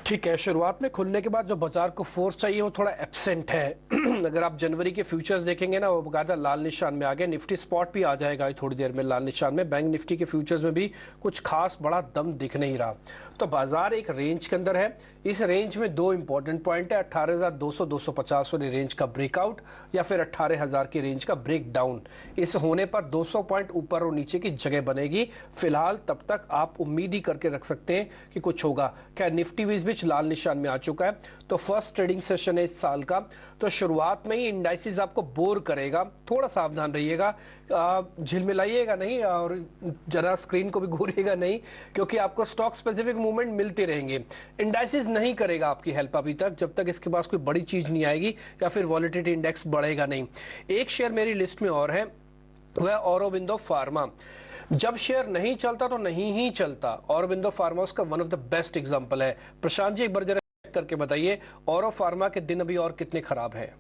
ठीक है, शुरुआत में खुलने के बाद जो बाजार को फोर्स चाहिए वो थोड़ा एब्सेंट है। अगर आप जनवरी के फ्यूचर्स देखेंगे ना, वो बकायदा लाल निशान में आ गए। निफ्टी स्पॉट भी आ जाएगा थोड़ी देर में लाल निशान में। बैंक निफ्टी के फ्यूचर्स में भी कुछ खास बड़ा दम दिख नहीं रहा। तो बाजार एक रेंज के अंदर है। इस रेंज में 2 इंपॉर्टेंट पॉइंट है, 18,200-250 वाली रेंज का ब्रेकआउट या फिर 18,000 की रेंज का ब्रेक डाउन। इस होने पर 200 पॉइंट ऊपर और नीचे की जगह बनेगी। फिलहाल तब तक आप उम्मीद ही करके रख सकते हैं कि कुछ होगा। खैर निफ्टी भी इस बीच लाल निशान में आ चुका है। तो फर्स्ट ट्रेडिंग सेशन है इस साल का। तो शुरुआत में ही इंडाइसिस आपको बोर करेगा, थोड़ा सावधान रहिएगा, झिलमिलाइएगा नहीं और जरा स्क्रीन को भी घूरिएगा नहीं, क्योंकि आपको स्टॉक स्पेसिफिक मूवमेंट मिलते रहेंगे। इंडाइसिस नहीं करेगा आपकी हेल्प अभी तक, जब तक इसके पास कोई बड़ी चीज नहीं आएगी या फिर वॉलेटिलिटी इंडेक्स बढ़ेगा नहीं। एक शेयर मेरी लिस्ट में और है, वह औरोबिंदो फार्मा। जब शेयर नहीं चलता तो नहीं ही चलता। औरोबिंदो फार्मा उसका one of the best example है। प्रशांत जी एक बार जरा करके बताइए, औरो फार्मा के दिन अभी और कितने खराब हैं?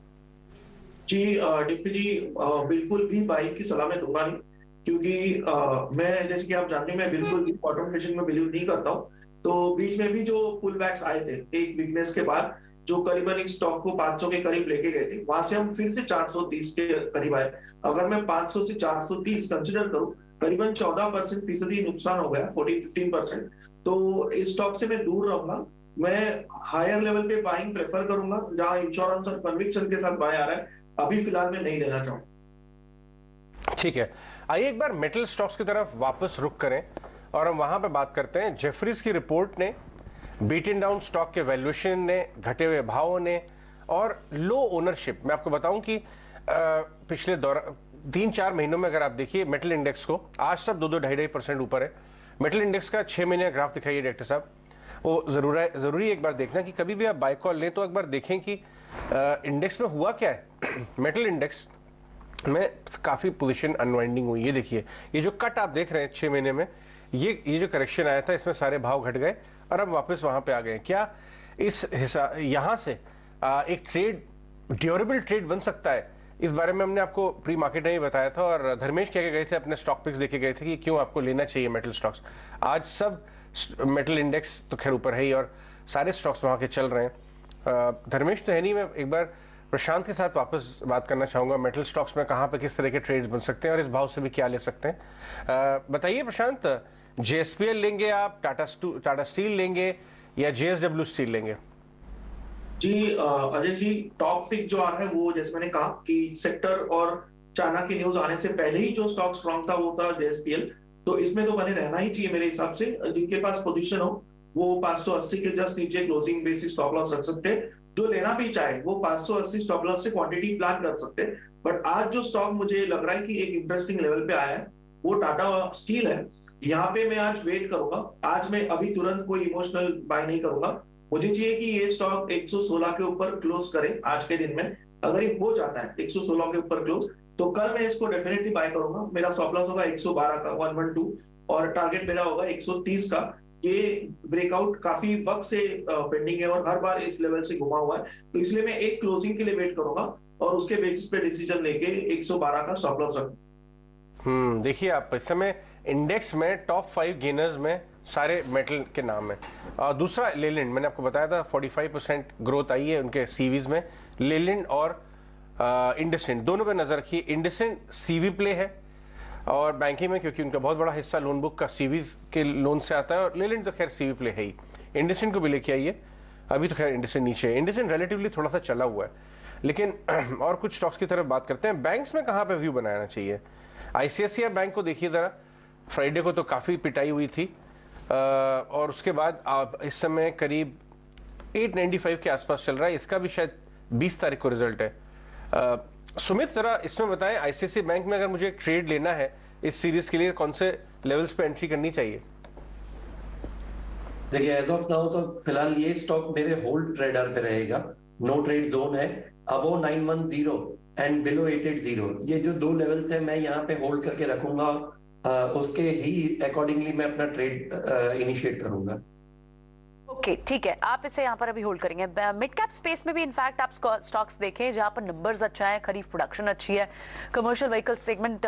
जी डिप्टी जी, बिल्कुल भी बाई की सलाह मैं दूंगा नहीं, क्योंकि मैं जैसे कि आप जानते हैं मैं बिल्कुल भी बॉटम फिशिंग में बिलीव नहीं करता हूँ। तो बीच में भी जो पुल बैक्स आए थे एक वीकनेस के बाद, जो करीबन एक स्टॉक को 500 के करीब लेके गए थे, वहां से हम फिर से 430 के करीब आए। अगर मैं 500 से 430 कंसिडर करूं, करीबन 14% फीसदी नुकसान हो गया, 14-15%। तो इस स्टॉक से मैं दूर रहूंगा। मैं हायर लेवल पे बाइंग प्रेफर करूंगा, जहां इंश्योरेंस और कन्विक्शन के साथ बाय आ रहा है। अभी फिलहाल मैं नहीं लेना चाहूंगा। ठीक है, आइए एक बार मेटल स्टॉक्स की तरफ वापस रुख करें और हम वहां पे बात करते हैं जेफरीज की रिपोर्ट ने, बीटन डाउन स्टॉक के वैल्यूएशन ने, घटे हुए भावों ने और लो ओनरशिप। मैं आपको बताऊं कि पिछले 3-4 महीनों में अगर आप देखिए मेटल इंडेक्स को, आज सब 2-2.5% ऊपर है। मेटल इंडेक्स का 6 महीने का ग्राफ दिखाइए डायरेक्टर साहब। वो जरूरी एक बार देखना कि कभी भी आप बाय कॉल लें तो एक बार देखें कि इंडेक्स में हुआ क्या है। मेटल इंडेक्स में काफी पोजीशन अनवाइंडिंग हुई। ये देखिए, ये जो कट आप देख रहे हैं 6 महीने में, ये जो करेक्शन आया था, इसमें सारे भाव घट गए और अब वापस वहां पे आ गए। क्या इस यहां से एक ट्रेड, ड्यूरेबल ट्रेड बन सकता है? इस बारे में हमने आपको प्री मार्केट में ही बताया था और धर्मेश कह के गए थे, अपने स्टॉक पिक्स देके गए थे कि क्यों आपको लेना चाहिए मेटल स्टॉक्स। आज सब मेटल इंडेक्स तो खैर ऊपर है ही और सारे स्टॉक्स वहां के चल रहे हैं। धर्मेश तो है नहीं, मैं एक बार प्रशांत के साथ वापस बात करना चाहूंगा, मेटल स्टॉक्स में कहां पे किस तरह के ट्रेड्स बन सकते हैं और इस भाव से भी क्या ले सकते हैं। बताइए प्रशांत, जेएसपीएल लेंगे आप, टाटा स्टील लेंगे या जेएसडब्ल्यू स्टील लेंगे? जी अजय जी, टॉप पिक जो आ रहा है वो जैसे मैंने कहा कि सेक्टर और चाइना की न्यूज आने से पहले ही जो स्टॉक स्ट्रॉन्ग था वो था जेएसपीएल। तो इसमें तो बने रहना ही चाहिए मेरे हिसाब से। जिनके पास पोजीशन हो वो 580 के जस्ट नीचे क्लोजिंग बेसिस स्टॉप लॉस रख सकते हैं। जो लेना भी चाहे वो 580 स्टॉप लॉस से क्वांटिटी प्लान कर सकते हैं। बट आज जो स्टॉक मुझे लग रहा है कि एक इंटरेस्टिंग लेवल पे आया है वो टाटा स्टील है। यहाँ पे मैं आज वेट करूंगा। आज मैं अभी तुरंत कोई इमोशनल बाय नहीं करूंगा। मुझे चाहिए कि ये स्टॉक 116 के ऊपर क्लोज करे आज के दिन में। अगर ये हो जाता है 116 के ऊपर क्लोज, तो कल मैं इसको डेफिनेटली बाय करूंगा। मेरा स्टॉप लॉस होगा 112 का 112 और टारगेट मेरा होगा 130 का। ये ब्रेकआउट काफी वक्त से पेंडिंग है और हर बार इस लेवल से घुमा हुआ है, तो इसलिए मैं एक क्लोजिंग के लिए वेट करूंगा और उसके बेसिस पे डिसीजन लेके 112 का स्टॉप लॉस रखूंगा। देखिए, आप इस समय इंडेक्स में टॉप 5 गेनर्स में सारे मेटल के नाम है। दूसरा लेलैंड, मैंने आपको बताया था 45% ग्रोथ आई है उनके सीवीज में। लेलैंड और इंडसइंड दोनों पे नजर रखिए। इंडसइंड सीवी प्ले है और बैंकिंग में, क्योंकि उनका बहुत बड़ा हिस्सा लोन बुक का सीवी के लोन से आता है, और लेलैंड तो खैर सीवी प्ले है ही। इंडसइंड को भी लेके आइए। अभी तो खैर इंडसइंड नीचे है। इंडसइंड रिलेटिवली थोड़ा सा चला हुआ है, लेकिन और कुछ स्टॉक्स की तरफ बात करते हैं। बैंक्स में कहाँ पे व्यू बनाना चाहिए? आईसीआईसीआई बैंक को देखिए जरा, फ्राइडे को तो काफी पिटाई हुई थी और उसके बाद आप इस समय करीब 895 के आसपास चल रहा है। इसका भी शायद 20 तारीख को रिजल्ट है। सुमित, जरा इसमें बताएं, आईसीआईसीआई बैंक में अगर मुझे एक ट्रेड लेना है इस सीरीज के लिए, कौन से लेवल्स पे एंट्री करनी चाहिए? देखिए, एज ऑफ नाउ तो फिलहाल ये स्टॉक मेरे होल्ड ट्रेडर पे रहेगा। नो ट्रेड जोन है अबव 910 एंड बिलो 880। ये जो दो लेवल्स है मैं यहाँ पे होल्ड करके रखूंगा और उसके ही अकॉर्डिंगली मैं अपना ट्रेड इनिशिएट करूंगा। ओके, ठीक है, आप इसे यहाँ पर अभी होल्ड करेंगे। मिड कैप स्पेस में भी इनफैक्ट आप स्टॉक्स देखें जहाँ पर नंबर्स अच्छा है, खरीफ प्रोडक्शन अच्छी है, commercial vehicle segment,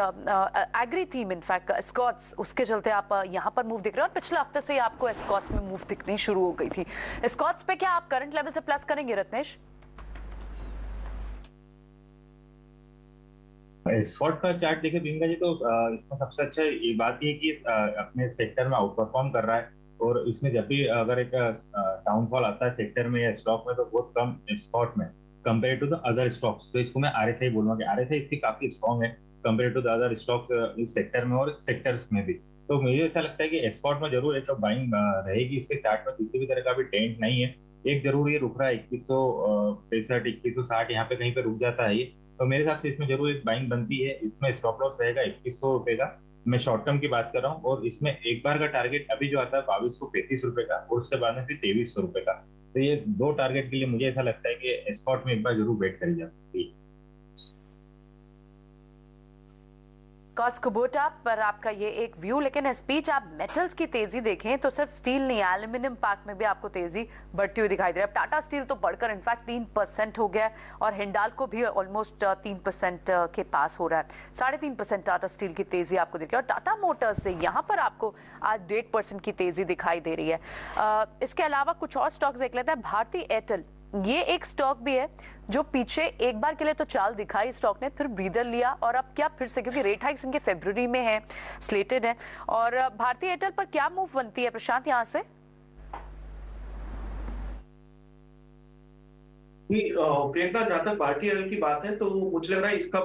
agri theme in fact Escorts, उसके चलते आप यहाँ पर मूव दिख रहे हैं और पिछले हफ्ते से आपको एस्कॉर्ट्स में मूव दिखनी शुरू हो गई थी। एस्कॉर्ट्स पे क्या आप करंट लेवल से प्लस करेंगे रत्नेश? स्पॉट का चार्ट देखे प्रियंका जी, तो इसमें सबसे अच्छा ये बात ये कि अपने सेक्टर में आउट परफॉर्म कर रहा है और इसमें जब भी अगर एक डाउनफॉल आता है सेक्टर में या स्टॉक में तो बहुत कम स्पॉट में compare to the other stocks. तो इसको मैं आरएसआई बोलूंगा कि आरएसआई इसकी काफी स्ट्रॉन्ग है compare to the other stocks इस सेक्टर में और सेक्टर्स में भी। तो मुझे ऐसा लगता है कि स्पॉट में जरूर एक बाइंग रहेगी। इसके चार्ट में किसी भी तरह का भी डेंट नहीं है। एक जरूर ये रुक रहा है 2165 2160, यहाँ पे कहीं पे रुक जाता है ये, तो मेरे हिसाब से इसमें जरूर एक बाइंग बनती है। इसमें स्टॉप लॉस रहेगा 2100 रुपए का। मैं शॉर्ट टर्म की बात कर रहा हूँ और इसमें एक बार का टारगेट अभी जो आता है 2235 रुपए का और उसके बाद में फिर 2300 रुपए का। तो ये दो टारगेट के लिए मुझे ऐसा लगता है कि स्पॉट में एक बार जरूर वेट करी जा सकती है। स्कॉट्स कुबोटा पर आपका ये एक व्यू, लेकिन इस बीच आप मेटल्स की तेजी देखें तो सिर्फ स्टील नहीं, एल्यूमिनियम पार्क में भी आपको तेजी बढ़ती हुई दिखाई दे रही है। टाटा स्टील तो बढ़कर इनफैक्ट 3% हो गया और हिंडाल्को भी ऑलमोस्ट 3% के पास हो रहा है। 3.5% टाटा स्टील की तेजी आपको दिख रही है और टाटा मोटर्स से यहाँ पर आपको आज 1.5% की तेजी दिखाई दे रही है। इसके अलावा कुछ और स्टॉक्स देख लेते हैं। भारती एयरटेल, ये एक स्टॉक भी है जो पीछे एक बार के लिए तो चाल दिखाई स्टॉक ने, फिर ब्रीदर लिया और अब क्या फिर से, क्योंकि रेट हाइक्स इनके फरवरी में है, स्लेटेड है। और भारतीय एयरटेल पर क्या मूव बनती है प्रशांत यहां से? प्रियंका, जहां तक भारतीय एयरटेल की बात है तो मुझे लग रहा है इसका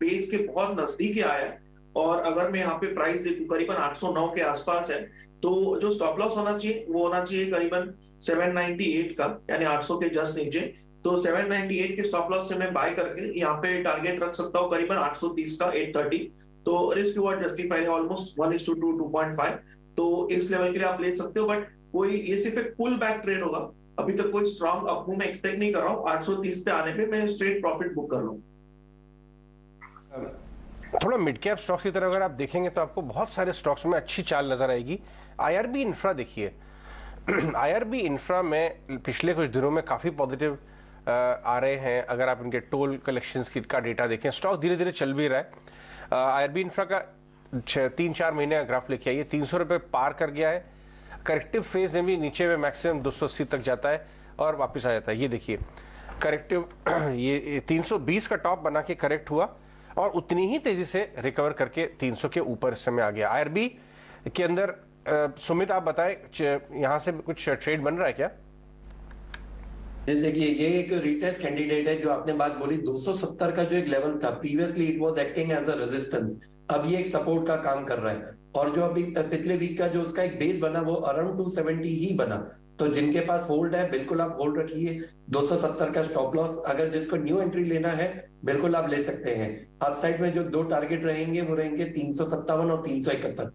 बेस के बहुत नजदीक आया है और अगर मैं यहाँ पे प्राइस देखूं करीबन 809 के आसपास है, तो जो स्टॉप लॉस होना चाहिए वो होना चाहिए करीबन 798 का, यानी 800 के जस्ट नीचे। तो 798 के स्टॉप लॉस से मैं बाय करके यहाँ पे टारगेट रख सकता हूँ करीबन 830 का 830। तो रिस्क रिवॉर्ड जस्टिफाई है ऑलमोस्ट 1:2 2.5। तो इस लेवल के लिए आप ले सकते हो, बट कोई ये सिर्फ एक पुल बैक ट्रेड होगा। अभी तक कोई स्ट्रॉन्ग अपमूव मैं एक्सपेक्ट नहीं कर रहा हूँ। 830 पे आने पे मैं स्ट्रेट प्रॉफिट बुक कर लूँ। थोड़ा मिड कैप स्टॉक्स की तरफ अगर आप देखेंगे तो आपको बहुत सारे स्टॉक्स में अच्छी चाल नजर आएगी। आईआरबी इंफ्रा देखिए, आईआरबी इंफ्रा में पिछले कुछ दिनों में काफी पॉजिटिव आ रहे हैं। अगर आप इनके टोल कलेक्शंस का डेटा देखें, स्टॉक धीरे धीरे चल भी रहा है। आईआरबी इंफ्रा का 3-4 महीने का ग्राफ लेके आइए, 300 रुपये पार कर गया है। करेक्टिव फेज में भी नीचे में मैक्सिमम 280 तक जाता है और वापस आ जाता है। ये देखिए करेक्टिव, ये 320 का टॉप बना के करेक्ट हुआ और उतनी ही तेजी से रिकवर करके 300 के ऊपर इस समय आ गया। आईआरबी के अंदर सुमित आप बताएं, यहाँ से कुछ ट्रेड बन रहा है क्या? देखिए ये एक रिटेस्ट कैंडिडेट है। जो आपने बात बोली 270 का जो एक लेवल था, previously it was acting as a resistance, अब ये एक सपोर्ट का काम कर रहा है। और जो अभी पिछले वीक का जो उसका एक बेस बना वो अराउंड 270 ही बना। तो जिनके पास होल्ड है बिल्कुल आप होल्ड रखिए। 270 का स्टॉप लॉस, अगर जिसको न्यू एंट्री लेना है बिल्कुल आप ले सकते हैं। अपसाइड में जो 2 टारगेट रहेंगे वो रहेंगे 357 और 371।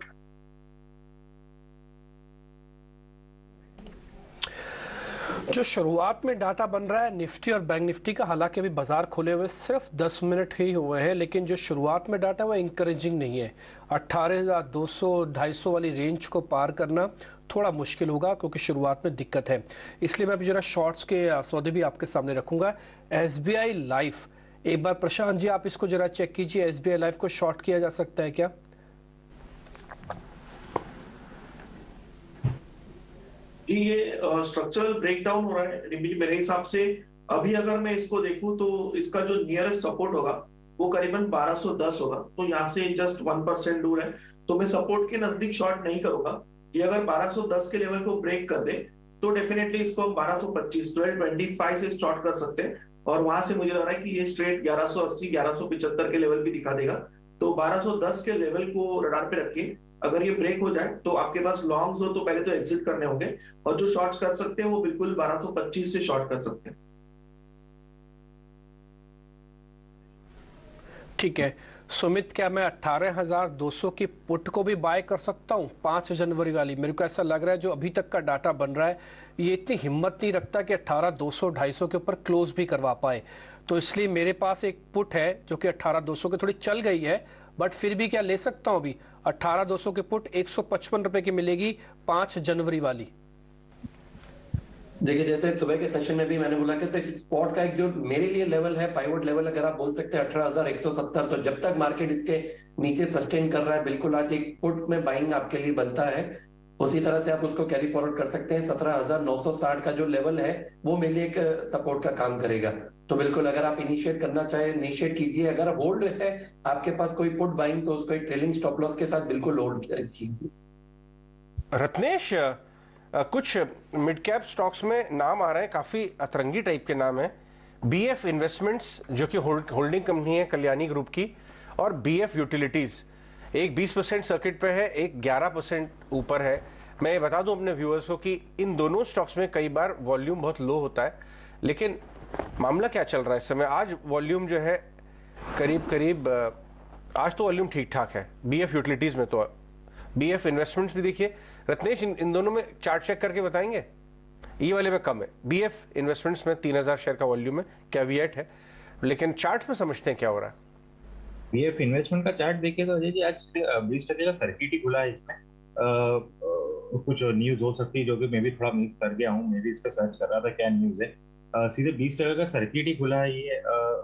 जो शुरुआत में डाटा बन रहा है निफ्टी और बैंक निफ्टी का, हालांकि अभी बाजार खुले हुए सिर्फ 10 मिनट ही हुए हैं, लेकिन जो शुरुआत में डाटा वो इंकरेजिंग नहीं है। 18,200-250 वाली रेंज को पार करना थोड़ा मुश्किल होगा क्योंकि शुरुआत में दिक्कत है। इसलिए मैं अभी जरा शॉर्ट्स के सौदे भी आपके सामने रखूंगा। एसबीआई लाइफ, एक बार प्रशांत जी आप इसको जरा चेक कीजिए, एसबीआई लाइफ को शॉर्ट किया जा सकता है क्या? ये स्ट्रक्चरल ब्रेकडाउन हो रहा है मेरे हिसाब से। अभी अगर मैं इसको देखूं तो इसका जो नियरेस्ट सपोर्ट होगा वो करीबन 1210 होगा। तो यहाँ से जस्ट 1% दूर है, तो मैं सपोर्ट के नजदीक शॉर्ट नहीं करूंगा। ये अगर 1210 के लेवल को ब्रेक कर दे तो डेफिनेटली इसको हम 1225 1225 से स्टार्ट कर सकते हैं। और वहां से मुझे लग रहा है कि ये स्ट्रेट 1180 1175 के लेवल भी दिखा देगा। तो 1210 के लेवल को रडार पे रखिए। अगर ये ब्रेक हो जाए तो आपके पास लॉन्ग्स हो तो पहले तो एग्जिट करने होंगे, और जो शॉर्ट्स कर सकते हैं वो बिल्कुल 1225 से शॉर्ट कर सकते हैं। ठीक है सुमित, क्या मैं 18,200 की पुट को भी बाय कर सकता हूं 5 जनवरी वाली? मेरे को ऐसा लग रहा है जो अभी तक का डाटा बन रहा है ये इतनी हिम्मत नहीं रखता कि 18,200-250 के ऊपर क्लोज भी करवा पाए। तो इसलिए मेरे पास एक पुट है जो कि 18,200 के थोड़ी चल गई है, बट फिर भी क्या ले सकता हूं अभी 18,200 के पुट 155 रुपए की मिलेगी 5 जनवरी वाली। देखिए जैसे सुबह के सेशन में भी मैंने बोला कि स्पॉट का एक जो मेरे लिए लेवल है, पाइवट लेवल अगर आप बोल सकते हैं 18,170, तो जब तक मार्केट इसके नीचे सस्टेन कर रहा है बिल्कुल आज एक पुट में बाइंग आपके लिए बनता है। उसी तरह से आप उसको कैरी फॉरवर्ड कर सकते हैं। 17,960 का जो लेवल है वो मेरे लिए एक सपोर्ट का काम करेगा। तो बिल्कुल अगर आप इनिशिएट करना चाहे इनिशिएट कीजिए। अगर होल्ड है आपके पास कोई पुट बाइंग तो उसको एक ट्रेलिंग स्टॉप लॉस के साथ बिल्कुल होल्ड कीजिए। रत्नेश, कुछ मिड कैप स्टॉक्स में नाम आ रहे हैं, काफी अतरंगी टाइप के नाम है। बीएफ इन्वेस्टमेंट्स जो कि होल्डिंग कंपनी है कल्याणी ग्रुप की, और बीएफ यूटिलिटीज, एक 20% सर्किट पे है, एक 11% ऊपर है। मैं ये बता दूं अपने व्यूअर्स को कि इन दोनों स्टॉक्स में कई बार वॉल्यूम बहुत लो होता है, लेकिन मामला क्या चल रहा है इस समय? आज वॉल्यूम जो है करीब आज तो वॉल्यूम ठीक ठाक है बीएफ यूटिलिटीज में। तो बीएफ इन्वेस्टमेंट्स भी देखिए रत्नेश, इन दोनों में चार्ट चेक करके बताएंगे। ये वाले में कम है, बीएफ इन्वेस्टमेंट्स में 3000 शेयर का वॉल्यूम है, कैविएट है, लेकिन चार्ट में समझते हैं क्या हो रहा है। बीएफ इन्वेस्टमेंट का चार्ट देखिए तो अजय जी आज 20% का सर्किट ही खुला है इसमें। कुछ न्यूज हो सकती है जो कि मैं भी थोड़ा मिस कर गया हूँ, मैं भी इस पर सर्च कर रहा था क्या न्यूज है। सीधे 20% का सर्किट ही खुला है ये।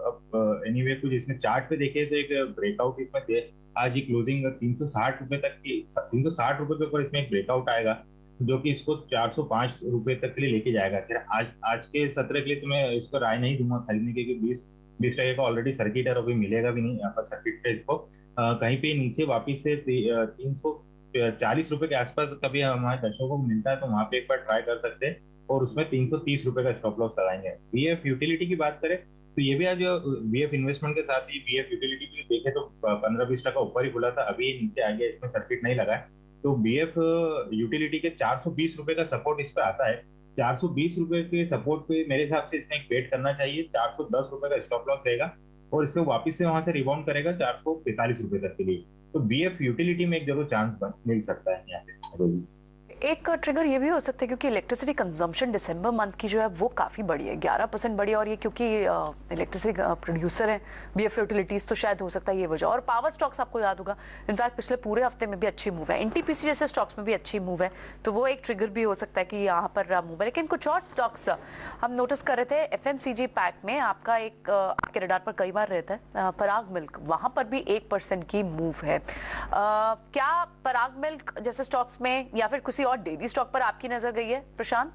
अब एनीवे कुछ इसमें चार्ट पे देखे तो एक ब्रेकआउट इसमें दे, आज ही क्लोजिंग 360 रुपए तक की, 360 रुपए के ऊपर इसमें एक ब्रेकआउट आएगा जो कि इसको 405 रुपए तक के लिए लेके जाएगा। फिर आज के सत्र के लिए तो मैं इसको राय नहीं दूंगा खरीदने की, क्योंकि 20% का ऑलरेडी सर्किट है और अभी मिलेगा भी नहीं यहाँ पर सर्किट पे। इसको कहीं पे नीचे वापिस से 340 रुपए के आसपास कभी हमारे दर्शकों को मिलता है तो वहां पे एक बार ट्राई कर सकते हैं, और उसमें 330 रुपए का स्टॉप लॉस लगाएंगे। बीएफ यूटिलिटी की बात करें तो ये भी आज बीएफ इन्वेस्टमेंट के साथ ही बीएफ यूटिलिटी भी देखे तो 15-20% ऊपर ही खुला था, अभी नीचे आ गया, इसमें सर्किट नहीं लगा है। तो बीएफ यूटिलिटी के 420 रुपए का सपोर्ट इस पे आता है। 420 रुपए के सपोर्ट पे मेरे हिसाब से इसमें एक वेट करना चाहिए। 410 रुपए का स्टॉप लॉस रहेगा और इससे वापस से वहां से रिबाउंड करेगा 445 रुपए तक के लिए। तो बीएफ यूटिलिटी में एक जरूर चांस मिल सकता है यहाँ पे। एक ट्रिगर ये भी हो सकता है क्योंकि इलेक्ट्रिसिटी कंजम्पशन दिसंबर मंथ की जो है वो काफ़ी बड़ी है, 11% बड़ी है, और ये क्योंकि इलेक्ट्रिसिटी प्रोड्यूसर है बीएफ यूटिलिटीज, तो शायद हो सकता है ये वजह। और पावर स्टॉक्स आपको याद होगा इनफैक्ट पिछले पूरे हफ्ते में भी अच्छी मूव है, एनटीपीसी जैसे स्टॉक्स में भी अच्छी मूव है, तो वो एक ट्रिगर भी हो सकता है कि यहाँ पर मूव है। लेकिन कुछ और स्टॉक्स हम नोटिस कर रहे थे, एफएमसीजी पैक में आपका एक आपके रडार पर कई बार रहता है पराग मिल्क, वहाँ पर भी 1% की मूव है। क्या पराग मिल्क जैसे स्टॉक्स में या फिर किसी और डेली स्टॉक पर आपकी नजर गई है प्रशांत?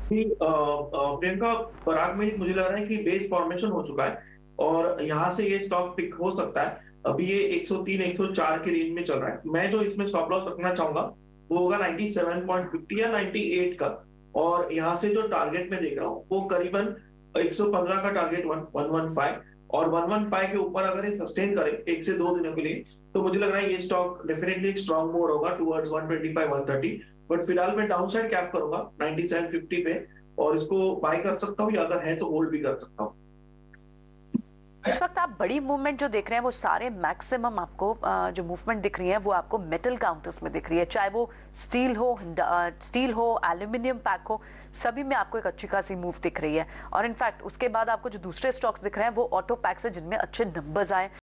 प्रियंका, पराग मिल्क मुझे लग रहा है कि बेस फॉर्मेशन हो चुका है और यहाँ से ये स्टॉक पिक हो सकता है। अभी ये 103-104 के रेंज में चल रहा है। मैं जो इसमें स्टॉप लॉस रखना चाहूंगा वो होगा 97.50 या 98 का, और यहाँ से जो टारगेट में देख रहा हूँ वो करीबन 115 का टारगेट 115, और 115 के ऊपर अगर ये सस्टेन करे 1 से 2 दिनों के लिए तो मुझे लग रहा है ये स्टॉक डेफिनेटली एक स्ट्रॉन्ग मूव होगा टुवर्ड्स 125-130। बट फिलहाल मैं डाउन साइड कैप करूंगा 97.50 पे, और इसको बाय कर सकता हूँ या अगर है तो होल्ड भी कर सकता हूँ। इस वक्त आप बड़ी मूवमेंट जो देख रहे हैं वो सारे मैक्सिमम आपको जो मूवमेंट दिख रही है वो आपको मेटल काउंटर्स में दिख रही है, चाहे वो स्टील हो एल्यूमिनियम पैक हो, सभी में आपको एक अच्छी खासी मूव दिख रही है। और इनफैक्ट उसके बाद आपको जो दूसरे स्टॉक्स दिख रहे हैं वो ऑटो पैक्स है जिनमें अच्छे नंबर्स आए।